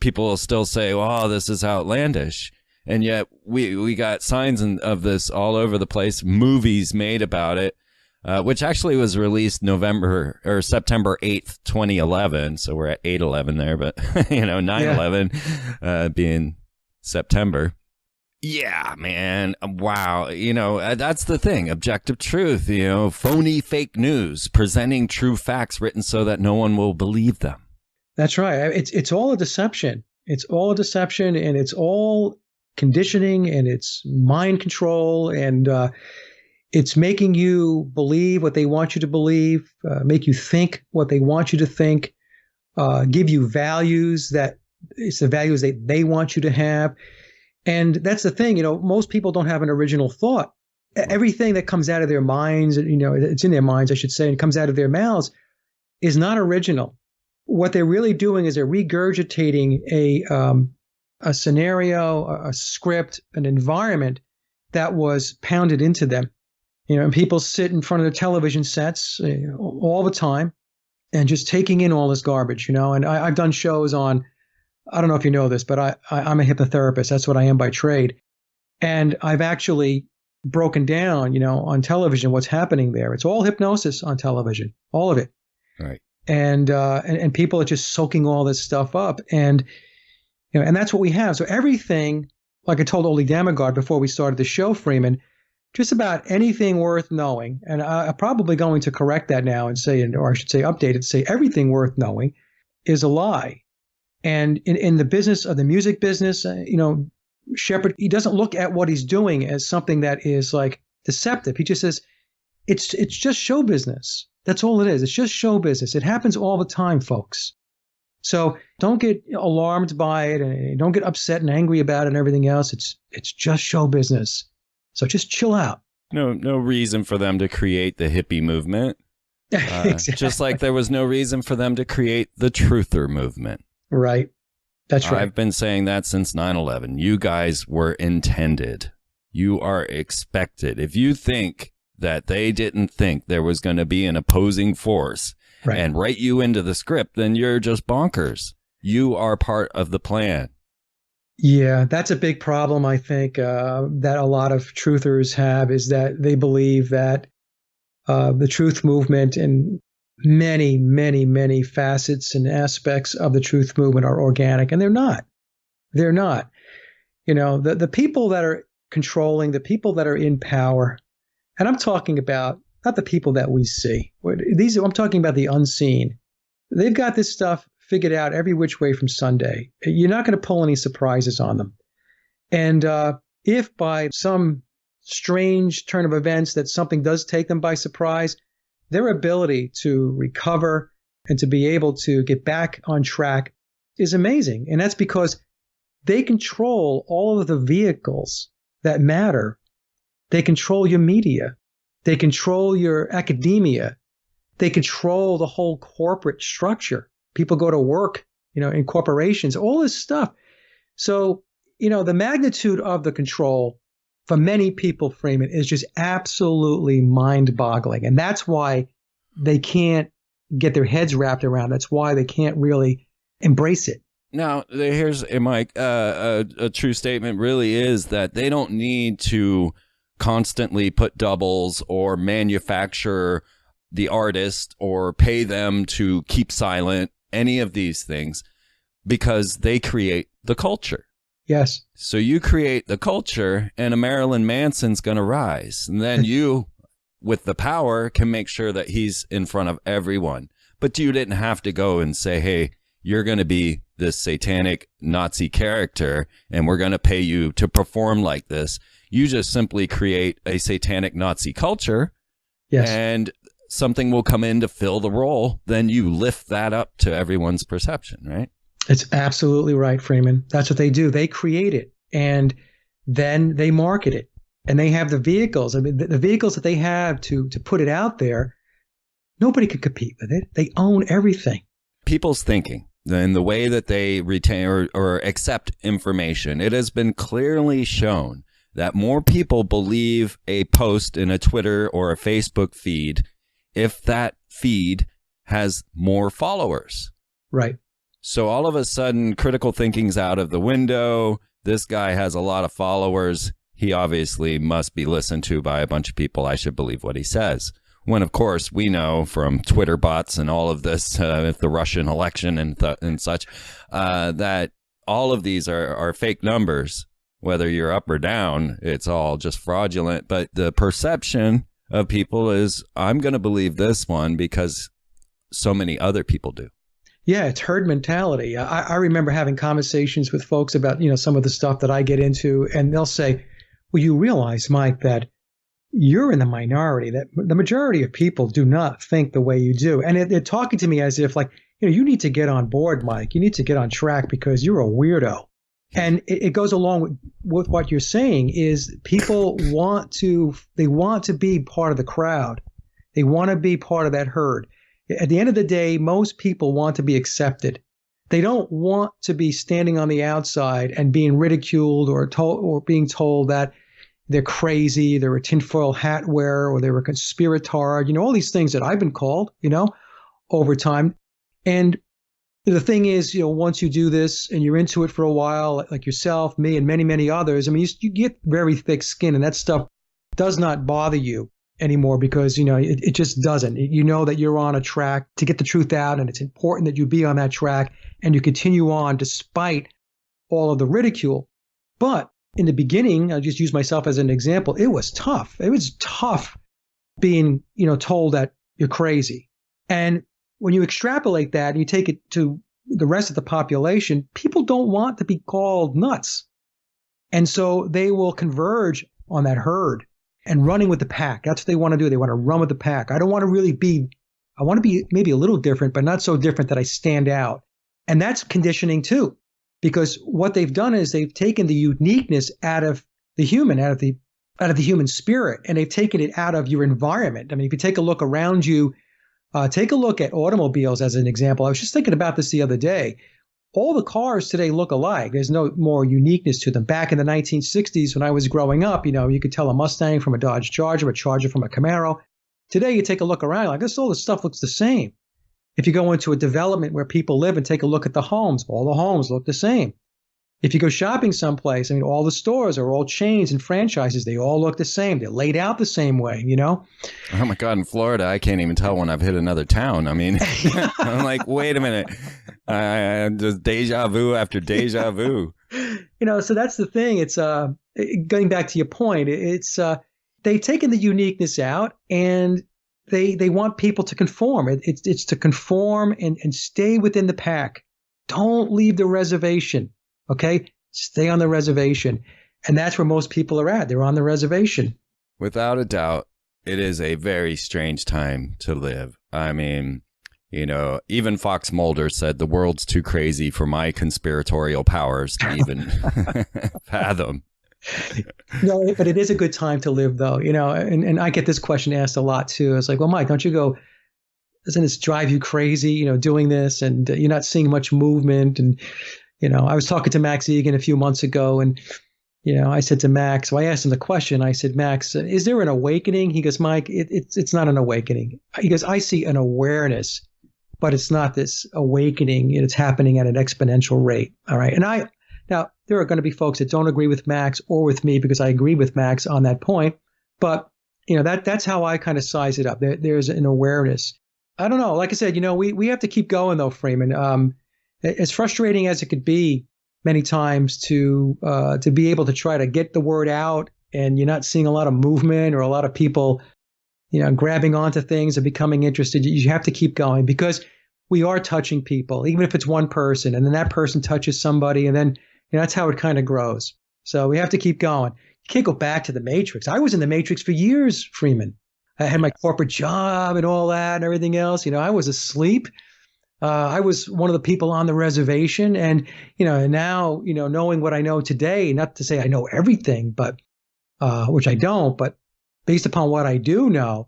people will still say, "Oh, this is outlandish." And yet we got signs of this all over the place, movies made about it, which actually was released September 8th, 2011. So we're at 8/11 there, but 9/11 being September. Yeah, man. Wow. That's the thing. Objective truth, phony fake news, presenting true facts written so that no one will believe them. That's right. It's all a deception. It's all a deception, and it's all conditioning, and it's mind control, and it's making you believe what they want you to believe, make you think what they want you to think, give you values that it's the values they want you to have. And that's the thing, most people don't have an original thought. Everything that comes out of their minds, it's in their minds, I should say, and comes out of their mouths is not original. What they're really doing is they're regurgitating a scenario, a script, an environment that was pounded into them. And people sit in front of their television sets all the time and just taking in all this garbage, And I've done shows on, I don't know if you know this, but I'm a hypnotherapist. That's what I am by trade. And I've actually broken down, on television, what's happening there. It's all hypnosis on television, all of it. Right. And people are just soaking all this stuff up. And that's what we have. So everything, like I told Oli Damagard before we started the show, Freeman, just about anything worth knowing, and I'm probably going to correct that now and say, or I should say update it, say everything worth knowing is a lie. And in the business of the music business, Shepard, he doesn't look at what he's doing as something that is like deceptive. He just says, it's just show business. That's all it is. It's just show business. It happens all the time, folks. So don't get alarmed by it, and don't get upset and angry about it and everything else. It's just show business. So just chill out. No reason for them to create the hippie movement. Exactly. Just like there was no reason for them to create the truther movement. Right. That's right. I've been saying that since 9/11. You guys were intended. You are expected. If you think that they didn't think there was going to be an opposing force and write you into the script, then you're just bonkers. You are part of the plan. Yeah, that's a big problem, I think, that a lot of truthers have, is that they believe that the truth movement and many, many, many facets and aspects of the truth movement are organic, and they're not. They're not. The people that are controlling, the people that are in power, and I'm talking about not the people that we see. I'm talking about the unseen. They've got this stuff figured out every which way from Sunday. You're not going to pull any surprises on them. And if by some strange turn of events that something does take them by surprise, their ability to recover and to be able to get back on track is amazing. And that's because they control all of the vehicles that matter. They control your media. They control your academia. They control the whole corporate structure. People go to work in corporations, all this stuff. So, the magnitude of the control for many people, Freeman, is just absolutely mind-boggling. And that's why they can't get their heads wrapped around. That's why they can't really embrace it. Now, here's, Mike, a true statement really is that they don't need to constantly put doubles or manufacture the artist or pay them to keep silent, any of these things, because they create the culture. Yes. So you create the culture and a Marilyn Manson's going to rise. And then you, with the power, can make sure that he's in front of everyone. But you didn't have to go and say, hey, you're going to be this satanic Nazi character and we're going to pay you to perform like this. You just simply create a satanic Nazi culture. Yes. And something will come in to fill the role. Then you lift that up to everyone's perception, right? It's absolutely right, Freeman. That's what they do. They create it and then they market it. And they have the vehicles. I mean, the vehicles that they have to put it out there, nobody could compete with it. They own everything. People's thinking and the way that they retain or accept information, it has been clearly shown that more people believe a post in a Twitter or a Facebook feed if that feed has more followers. Right. So all of a sudden, critical thinking's out of the window. This guy has a lot of followers. He obviously must be listened to by a bunch of people. I should believe what he says. When, of course, we know from Twitter bots and all of this, the Russian election and such, that all of these are fake numbers. Whether you're up or down, it's all just fraudulent. But the perception of people is, I'm going to believe this one because so many other people do. Yeah, it's herd mentality. I remember having conversations with folks about, some of the stuff that I get into, and they'll say, well, you realize, Mike, that you're in the minority, that the majority of people do not think the way you do. And they're talking to me as if like, you need to get on board, Mike. You need to get on track because you're a weirdo. And it goes along with what you're saying is people want to be part of the crowd. They want to be part of that herd. At the end of the day, most people want to be accepted. They don't want to be standing on the outside and being ridiculed or being told that they're crazy, they're a tinfoil hat wearer, or they're a conspiratard, all these things that I've been called, over time. And the thing is, once you do this and you're into it for a while, like yourself, me, and many, many others, I mean, you get very thick skin, and that stuff does not bother you anymore because, it just doesn't. You know that you're on a track to get the truth out, and it's important that you be on that track and you continue on despite all of the ridicule. But in the beginning, I'll just use myself as an example, it was tough. It was tough being, told that you're crazy. And when you extrapolate that and you take it to the rest of the population, people don't want to be called nuts. And so they will converge on that herd and running with the pack. That's what they want to do. They want to run with the pack. I want to be maybe a little different, but not so different that I stand out. And that's conditioning too, because what they've done is they've taken the uniqueness out of the human, out of the human spirit, and they've taken it out of your environment. I mean, if you take a look around you, take a look at automobiles as an example. I was just thinking about this the other day. All the cars today look alike. There's no more uniqueness to them. Back in the 1960s, when I was growing up, you could tell a Mustang from a Dodge Charger, a Charger from a Camaro. Today, you take a look around, like this, all the stuff looks the same. If you go into a development where people live and take a look at the homes, all the homes look the same. If you go shopping someplace, I mean, all the stores are all chains and franchises. They all look the same. They're laid out the same way, Oh my God, in Florida, I can't even tell when I've hit another town. I mean, I'm like, wait a minute. Just deja vu after deja vu. So that's the thing. It's going back to your point. It's they've taken the uniqueness out and they want people to conform. It's to conform and stay within the pack. Don't leave the reservation. Okay, stay on the reservation. And that's where most people are at. They're on the reservation. Without a doubt, it is a very strange time to live. I mean, even Fox Mulder said the world's too crazy for my conspiratorial powers to even fathom. No, but it is a good time to live, though, and I get this question asked a lot, too. It's like, well, Mike, don't you go, doesn't this drive you crazy, doing this, and you're not seeing much movement. And, I was talking to Max Egan a few months ago, and, I said to Max, so I asked him the question. I said, Max, is there an awakening? He goes, Mike, it's not an awakening. He goes, I see an awareness, but it's not this awakening. It's happening at an exponential rate. All right. And now there are going to be folks that don't agree with Max or with me, because I agree with Max on that point. But, that's how I kind of size it up. There's an awareness. I don't know. Like I said, we have to keep going, though, Freeman. As frustrating as it could be many times to be able to try to get the word out, and you're not seeing a lot of movement or a lot of people, grabbing onto things and becoming interested. You have to keep going, because we are touching people, even if it's one person, and then that person touches somebody, and then that's how it kind of grows. So we have to keep going. You can't go back to the Matrix. I was in the Matrix for years, Freeman. I had my corporate job and all that and everything else. I was asleep. I was one of the people on the reservation, and now knowing what I know today, not to say I know everything, but which I don't, but based upon what I do know,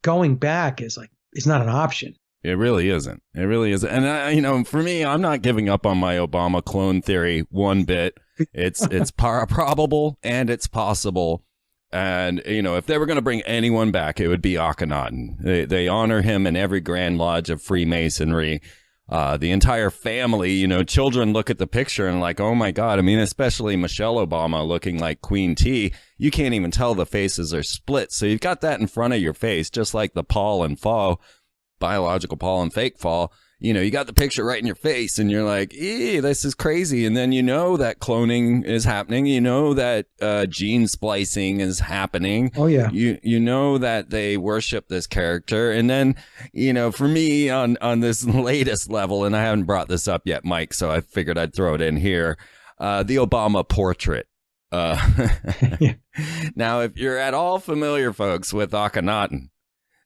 going back is not an option. It really isn't. It really isn't. And for me, I'm not giving up on my Obama clone theory one bit. It's probable and it's possible. And, if they were going to bring anyone back, it would be Akhenaten. They honor him in every Grand Lodge of Freemasonry. The entire family, children look at the picture and like, oh my God. I mean, especially Michelle Obama looking like Queen T. You can't even tell the faces are split. So you've got that in front of your face, just like the Paul and Faux, biological Paul and fake Paul. You got the picture right in your face, and you're like, this is crazy. And then that cloning is happening. That gene splicing is happening. Oh, yeah. You know that they worship this character. And then, for me on this latest level, and I haven't brought this up yet, Mike, so I figured I'd throw it in here, the Obama portrait. Yeah. Now, if you're at all familiar, folks, with Akhenaten,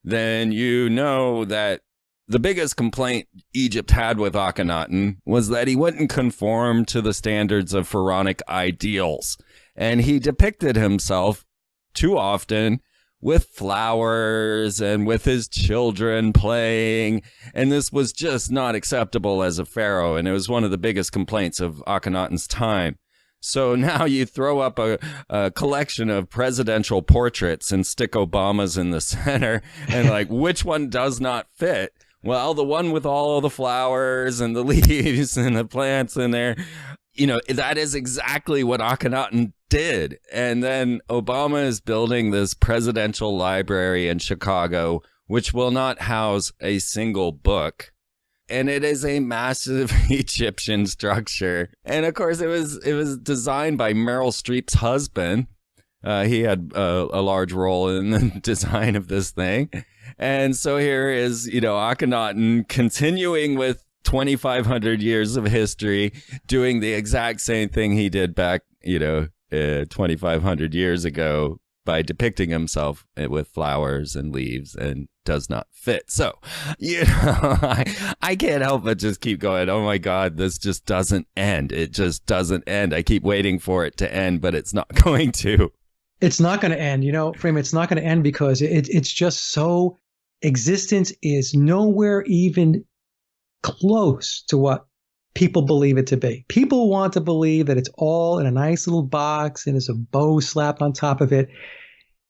then you know that the biggest complaint Egypt had with Akhenaten was that he wouldn't conform to the standards of pharaonic ideals. And he depicted himself too often with flowers and with his children playing. And this was just not acceptable as a pharaoh. And it was one of the biggest complaints of Akhenaten's time. So now you throw up a collection of presidential portraits and stick Obama's in the center, and which one does not fit? Well, the one with all the flowers and the leaves and the plants in there, that is exactly what Akhenaten did. And then Obama is building this presidential library in Chicago, which will not house a single book. And it is a massive Egyptian structure. And of course, it was designed by Meryl Streep's husband. He had a large role in the design of this thing. And so here is, Akhenaten continuing with 2,500 years of history, doing the exact same thing he did back, 2,500 years ago by depicting himself with flowers and leaves, and does not fit. So, I can't help but just keep going, oh my God, this just doesn't end. It just doesn't end. I keep waiting for it to end, but it's not going to. It's not going to end, Freeman, it's not going to end, because it's just so, existence is nowhere even close to what people believe it to be. People want to believe that it's all in a nice little box and there's a bow slapped on top of it.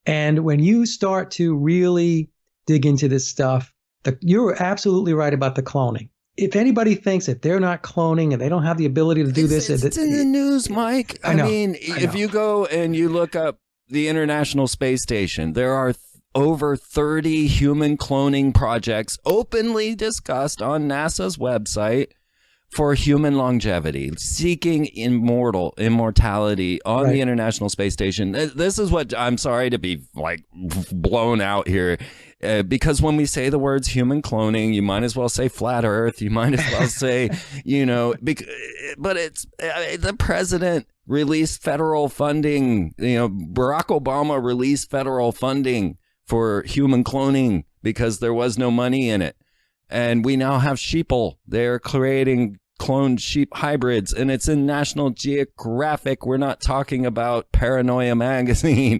And when you start to really dig into this stuff, you're absolutely right about the cloning. If anybody thinks that they're not cloning and they don't have the ability to do this, it's in the news, Mike. I mean, if you go and you look up the International Space Station, there are over 30 human cloning projects openly discussed on NASA's website for human longevity, seeking immortality on the International Space Station. This is what I'm sorry to be blown out here. Because when we say the words human cloning, you might as well say flat Earth. You might as well say, but it's the president released federal funding. Barack Obama released federal funding for human cloning because there was no money in it. And we now have sheeple. They're creating cloned sheep hybrids, and it's in National Geographic. We're not talking about Paranoia magazine,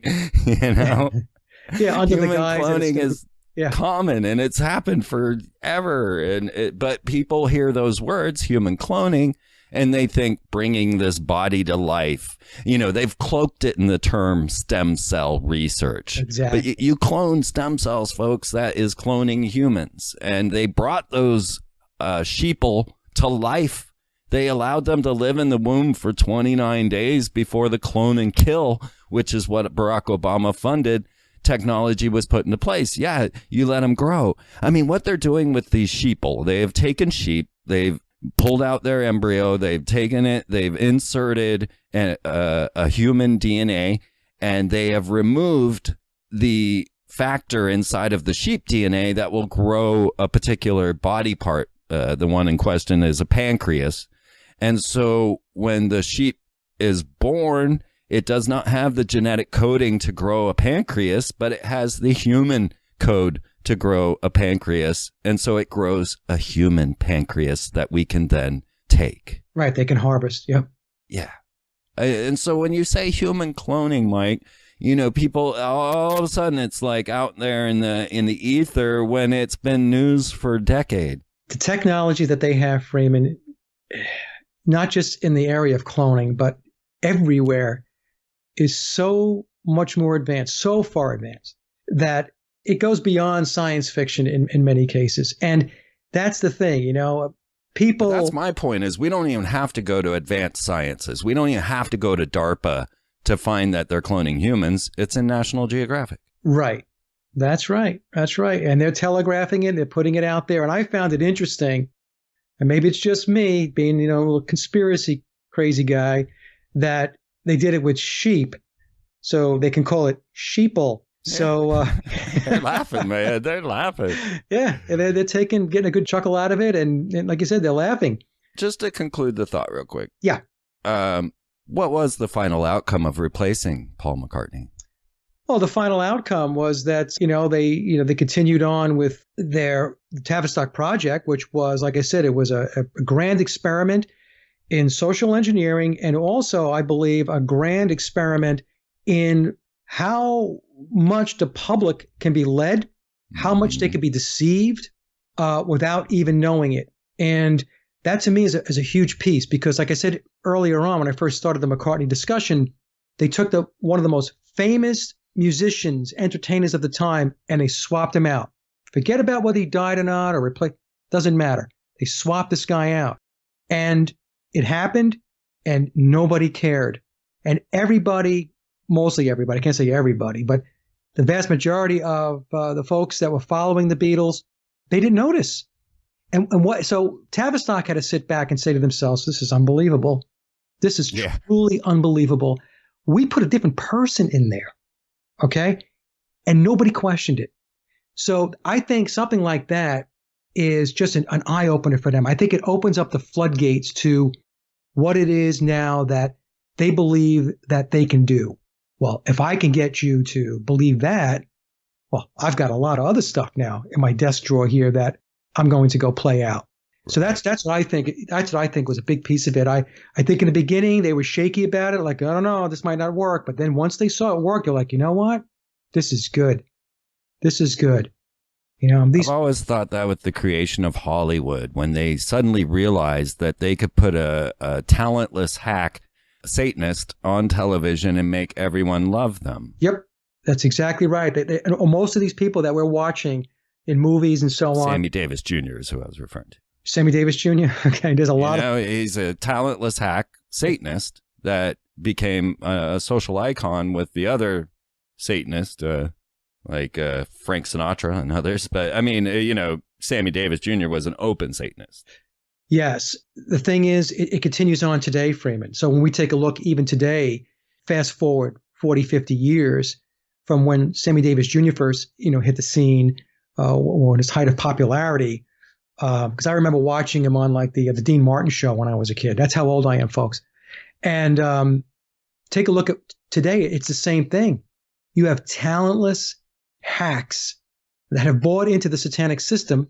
Yeah, under human the guise cloning is Yeah. common, and it's happened forever. But people hear those words, human cloning, and they think bringing this body to life. They've cloaked it in the term stem cell research. Exactly. But you clone stem cells, folks. That is cloning humans. And they brought those sheeple to life. They allowed them to live in the womb for 29 days before the clone and kill, which is what Barack Obama funded. Technology was put into place. Yeah, you let them grow. I mean, what they're doing with these sheeple, they have taken sheep, they've pulled out their embryo, they've taken it, they've inserted a human DNA, and they have removed the factor inside of the sheep DNA that will grow a particular body part. The one in question is a pancreas. And so when the sheep is born, it does not have the genetic coding to grow a pancreas, but it has the human code to grow a pancreas. And so it grows a human pancreas that we can then take. Right. They can harvest. Yep. Yeah. And so when you say human cloning, Mike, people all of a sudden it's like out there in the ether when it's been news for a decade. The technology that they have, Freeman, not just in the area of cloning, but everywhere, is so much more advanced, so far advanced, that it goes beyond science fiction in many cases. And that's the thing, people... That's my point, is we don't even have to go to advanced sciences. We don't even have to go to DARPA to find that they're cloning humans. It's in National Geographic. Right. That's right. That's right. And they're telegraphing it. They're putting it out there. And I found it interesting, and maybe it's just me being, a little conspiracy crazy guy, that they did it with sheep, so they can call it sheeple. Yeah. So they're laughing, man. They're laughing. Yeah, and they're getting a good chuckle out of it, and like you said, they're laughing. Just to conclude the thought, real quick. Yeah. What was the final outcome of replacing Paul McCartney? Well, the final outcome was that they continued on with their Tavistock project, which was, like I said, it was a grand experiment in social engineering, and also, I believe, a grand experiment in how much the public can be led, how much they can be deceived without even knowing it. And that, to me, is a huge piece, because, like I said earlier on, when I first started the McCartney discussion, they took one of the most famous musicians, entertainers of the time, and they swapped him out. Forget about whether he died or not, or replaced. Doesn't matter. They swapped this guy out. And it happened, and nobody cared. And everybody, mostly everybody, I can't say everybody, but the vast majority of the folks that were following the Beatles, they didn't notice. So Tavistock had to sit back and say to themselves, this is unbelievable. This is truly unbelievable. We put a different person in there, okay? And nobody questioned it. So I think something like that is just an eye-opener for them. I think it opens up the floodgates to what it is now that they believe that they can do. Well, if I can get you to believe that, well, I've got a lot of other stuff now in my desk drawer here that I'm going to go play out. So that's what I think. That's what I think was a big piece of it. I think in the beginning they were shaky about it, like, I don't know, this might not work. But then once they saw it work, they're like, you know what? This is good. This is good. I've always thought that with the creation of Hollywood, when they suddenly realized that they could put a talentless hack Satanist on television and make everyone love them. Yep, that's exactly right. Most of these people that we're watching in movies and so on. Sammy Davis Jr. is who I was referring to. Sammy Davis Jr. Okay, there's a lot he's a talentless hack Satanist that became a social icon with the other Satanists, like Frank Sinatra and others. But I mean, Sammy Davis Jr. was an open Satanist. Yes. The thing is, it continues on today, Freeman. So when we take a look even today, fast forward 40, 50 years from when Sammy Davis Jr. first, hit the scene, or in his height of popularity, because I remember watching him on like the Dean Martin show when I was a kid. That's how old I am, folks. And take a look at today. It's the same thing. You have talentless hacks that have bought into the satanic system,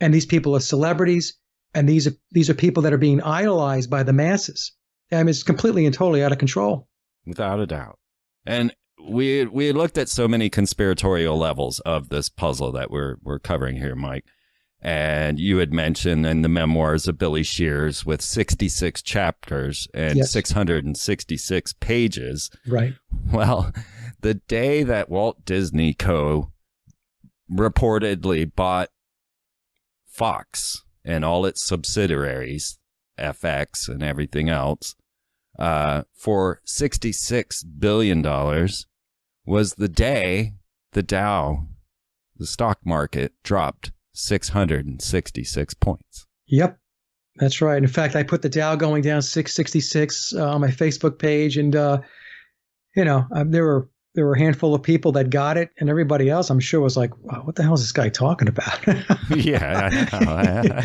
and these people are celebrities, and these are people that are being idolized by the masses. I mean, it's completely and totally out of control. Without a doubt. And we looked at so many conspiratorial levels of this puzzle that we're covering here, Mike. And you had mentioned in the memoirs of Billy Shears with 66 chapters and Yes. 666 pages. Right. Well, the day that Walt Disney Co. reportedly bought Fox and all its subsidiaries, FX and everything else, for $66 billion was the day the Dow, the stock market, dropped 666 points. Yep, that's right. In fact, I put the Dow going down 666 on my Facebook page, and there were a handful of people that got it, and everybody else, I'm sure, was like, wow, "What the hell is this guy talking about?" Yeah, I know.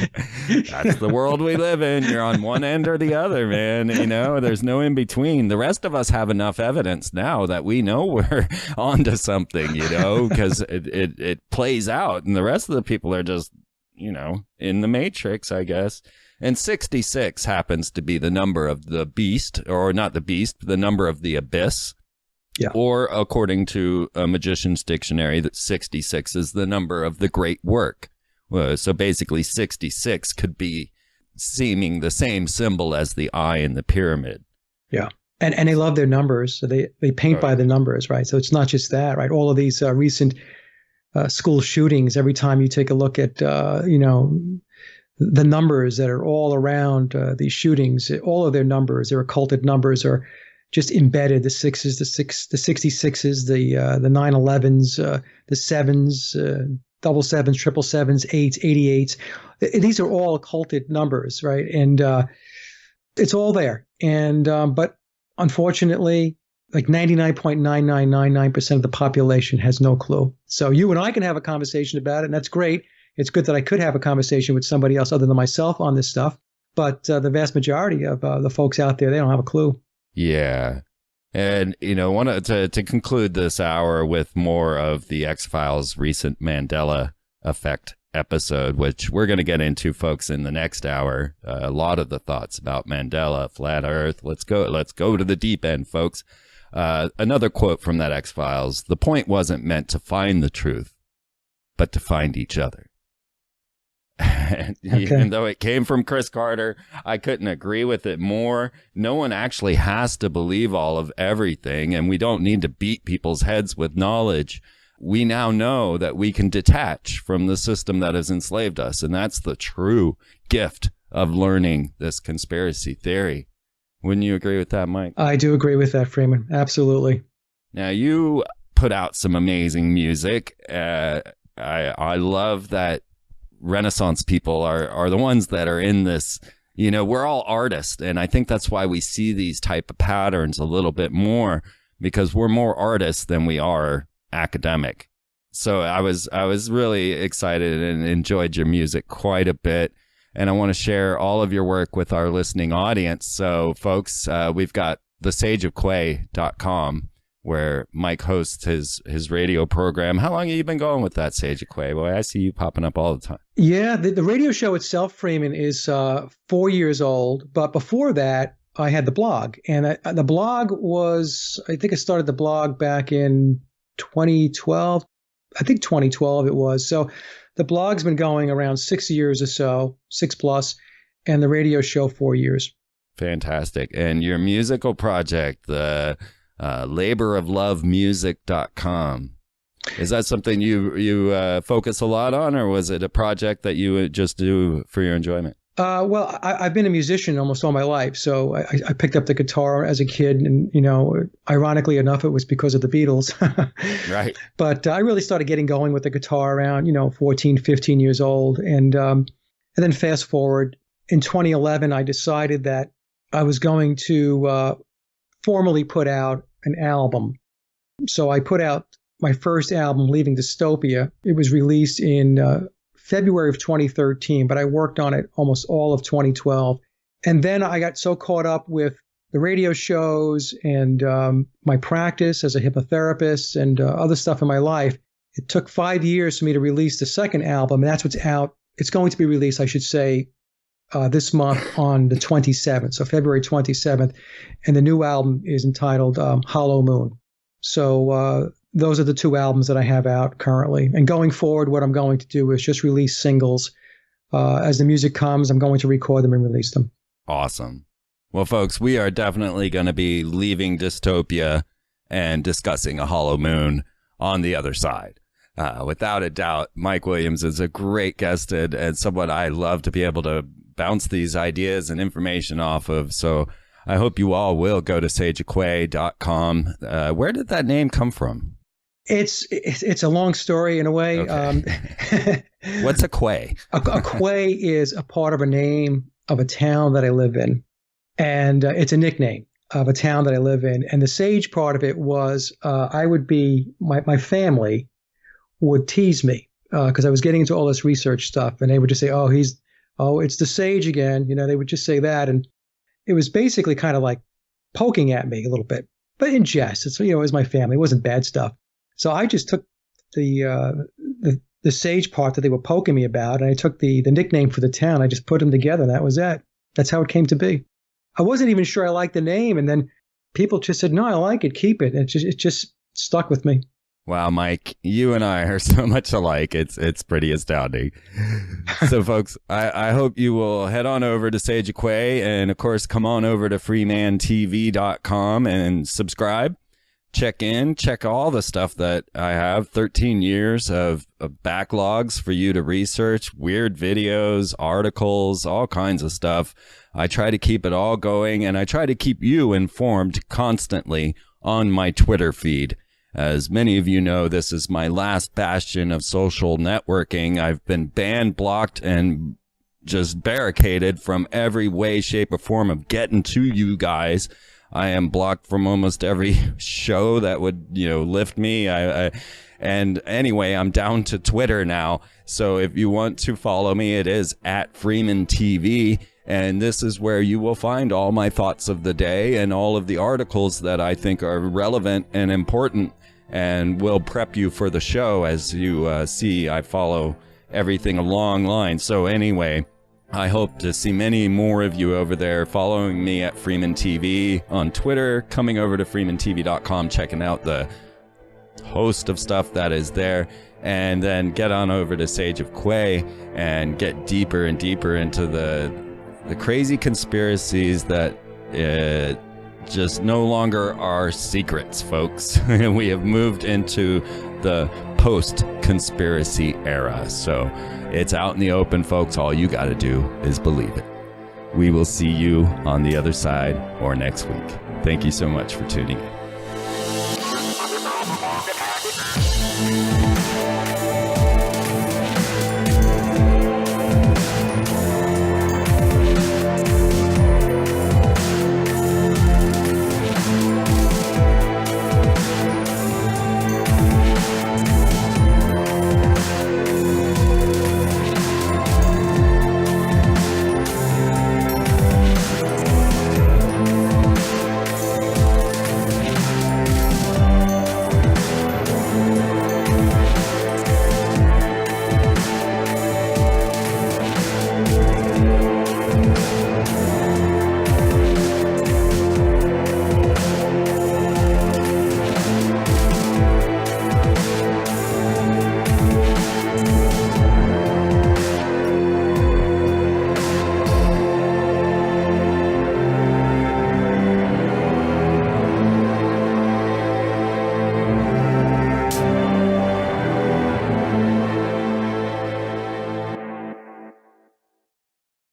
That's the world we live in. You're on one end or the other, man. There's no in between. The rest of us have enough evidence now that we know we're onto something, because it plays out, and the rest of the people are just, in the matrix, I guess. And 66 happens to be the number of the beast, or not the beast, the number of the abyss. Yeah. Or according to a magician's dictionary, that 66 is the number of the great work. So basically 66 could be seeming the same symbol as the eye in the pyramid. Yeah. And they love their numbers. So they paint by the numbers, right? So it's not just that, right? All of these recent school shootings, every time you take a look at, the numbers that are all around these shootings, all of their numbers, their occulted numbers are just embedded. The sixes, the 66s, the 911s, the sevens, double sevens, triple sevens, eights, 88s. These are all occulted numbers, right? And it's all there. And but unfortunately, like 99.9999% of the population has no clue. So you and I can have a conversation about it, and that's great. It's good that I could have a conversation with somebody else other than myself on this stuff. But the vast majority of the folks out there, they don't have a clue. Yeah. And, to conclude this hour with more of the X-Files recent Mandela effect episode, which we're going to get into, folks, in the next hour. A lot of the thoughts about Mandela, flat Earth. Let's go to the deep end, folks. Another quote from that X-Files: "The point wasn't meant to find the truth, but to find each other." And even though it came from Chris Carter, I couldn't agree with it more. No one actually has to believe all of everything, and we don't need to beat people's heads with knowledge. We now know that we can detach from the system that has enslaved us, and that's the true gift of learning this conspiracy theory. Wouldn't you agree with that, Mike? I do agree with that, Freeman. Absolutely. Now, you put out some amazing music. I love that Renaissance people are the ones that are in this. We're all artists, and I think that's why we see these type of patterns a little bit more, because we're more artists than we are academic. So I was really excited and enjoyed your music quite a bit, and I want to share all of your work with our listening audience. So folks, we've got thesageofquay.com, where Mike hosts his radio program. How long have you been going with that, Sage of Quay? Boy, I see you popping up all the time. Yeah, the radio show itself, Freeman, is 4 years old. But before that, I had the blog. And the blog was, I think I started the blog back in 2012. I think 2012 it was. So the blog's been going around 6 years or so, 6+, and the radio show 4 years. Fantastic. And your musical project, the laboroflovemusic.com. Is that something you focus a lot on, or was it a project that you would just do for your enjoyment? Well, I've been a musician almost all my life. So I picked up the guitar as a kid, and, ironically enough, it was because of the Beatles. Right. But I really started getting going with the guitar around, 14, 15 years old. And then fast forward, in 2011, I decided that I was going to formally put out an album. So I put out my first album, Leaving Dystopia. It was released in February of 2013, but I worked on it almost all of 2012. And then I got so caught up with the radio shows and my practice as a hypnotherapist and other stuff in my life. It took 5 years for me to release the second album, and that's what's out. It's going to be released, I should say, this month on the 27th, so February 27th. And the new album is entitled Hollow Moon. So those are the two albums that I have out currently. And going forward, what I'm going to do is just release singles. As the music comes, I'm going to record them and release them. Awesome. Well, folks, we are definitely going to be leaving dystopia and discussing a hollow moon on the other side. Without a doubt, Mike Williams is a great guest and someone I love to be able to bounce these ideas and information off of. So I hope you all will go to sageofquay.com. Where did that name come from? It's a long story in a way. Okay. What's a Quay? A Quay is a part of a name of a town that I live in. And it's a nickname of a town that I live in. And the sage part of it was my family would tease me because I was getting into all this research stuff. And they would just say, it's the sage again. They would just say that. And it was basically kind of like poking at me a little bit, but in jest. It's, it was my family. It wasn't bad stuff. So I just took the sage part that they were poking me about, and I took the nickname for the town. I just put them together, and that was it. That's how it came to be. I wasn't even sure I liked the name, and then people just said, "No, I like it. Keep it." And it just stuck with me. Wow, Mike, you and I are so much alike. It's pretty astounding. So, folks, I hope you will head on over to Sage of Quay, and of course, come on over to freemantv.com and subscribe. Check all the stuff that I have, 13 years of backlogs for you to research, weird videos, articles, all kinds of stuff. I try to keep it all going, and I try to keep you informed constantly on my Twitter feed. As many of you know, this is my last bastion of social networking. I've been banned, blocked, and just barricaded from every way, shape, or form of getting to you guys. I am blocked from almost every show that would, lift me. And anyway, I'm down to Twitter now. So if you want to follow me, it is at Freeman TV. And this is where you will find all my thoughts of the day and all of the articles that I think are relevant and important and will prep you for the show. As you see, I follow everything along line. So anyway, I hope to see many more of you over there following me at Freeman TV on Twitter, coming over to freemantv.com, checking out the host of stuff that is there, and then get on over to Sage of Quay and get deeper and deeper into the crazy conspiracies that just no longer are secrets, folks. We have moved into the post-conspiracy era. So it's out in the open, folks. All you got to do is believe it. We will see you on the other side or next week. Thank you so much for tuning in.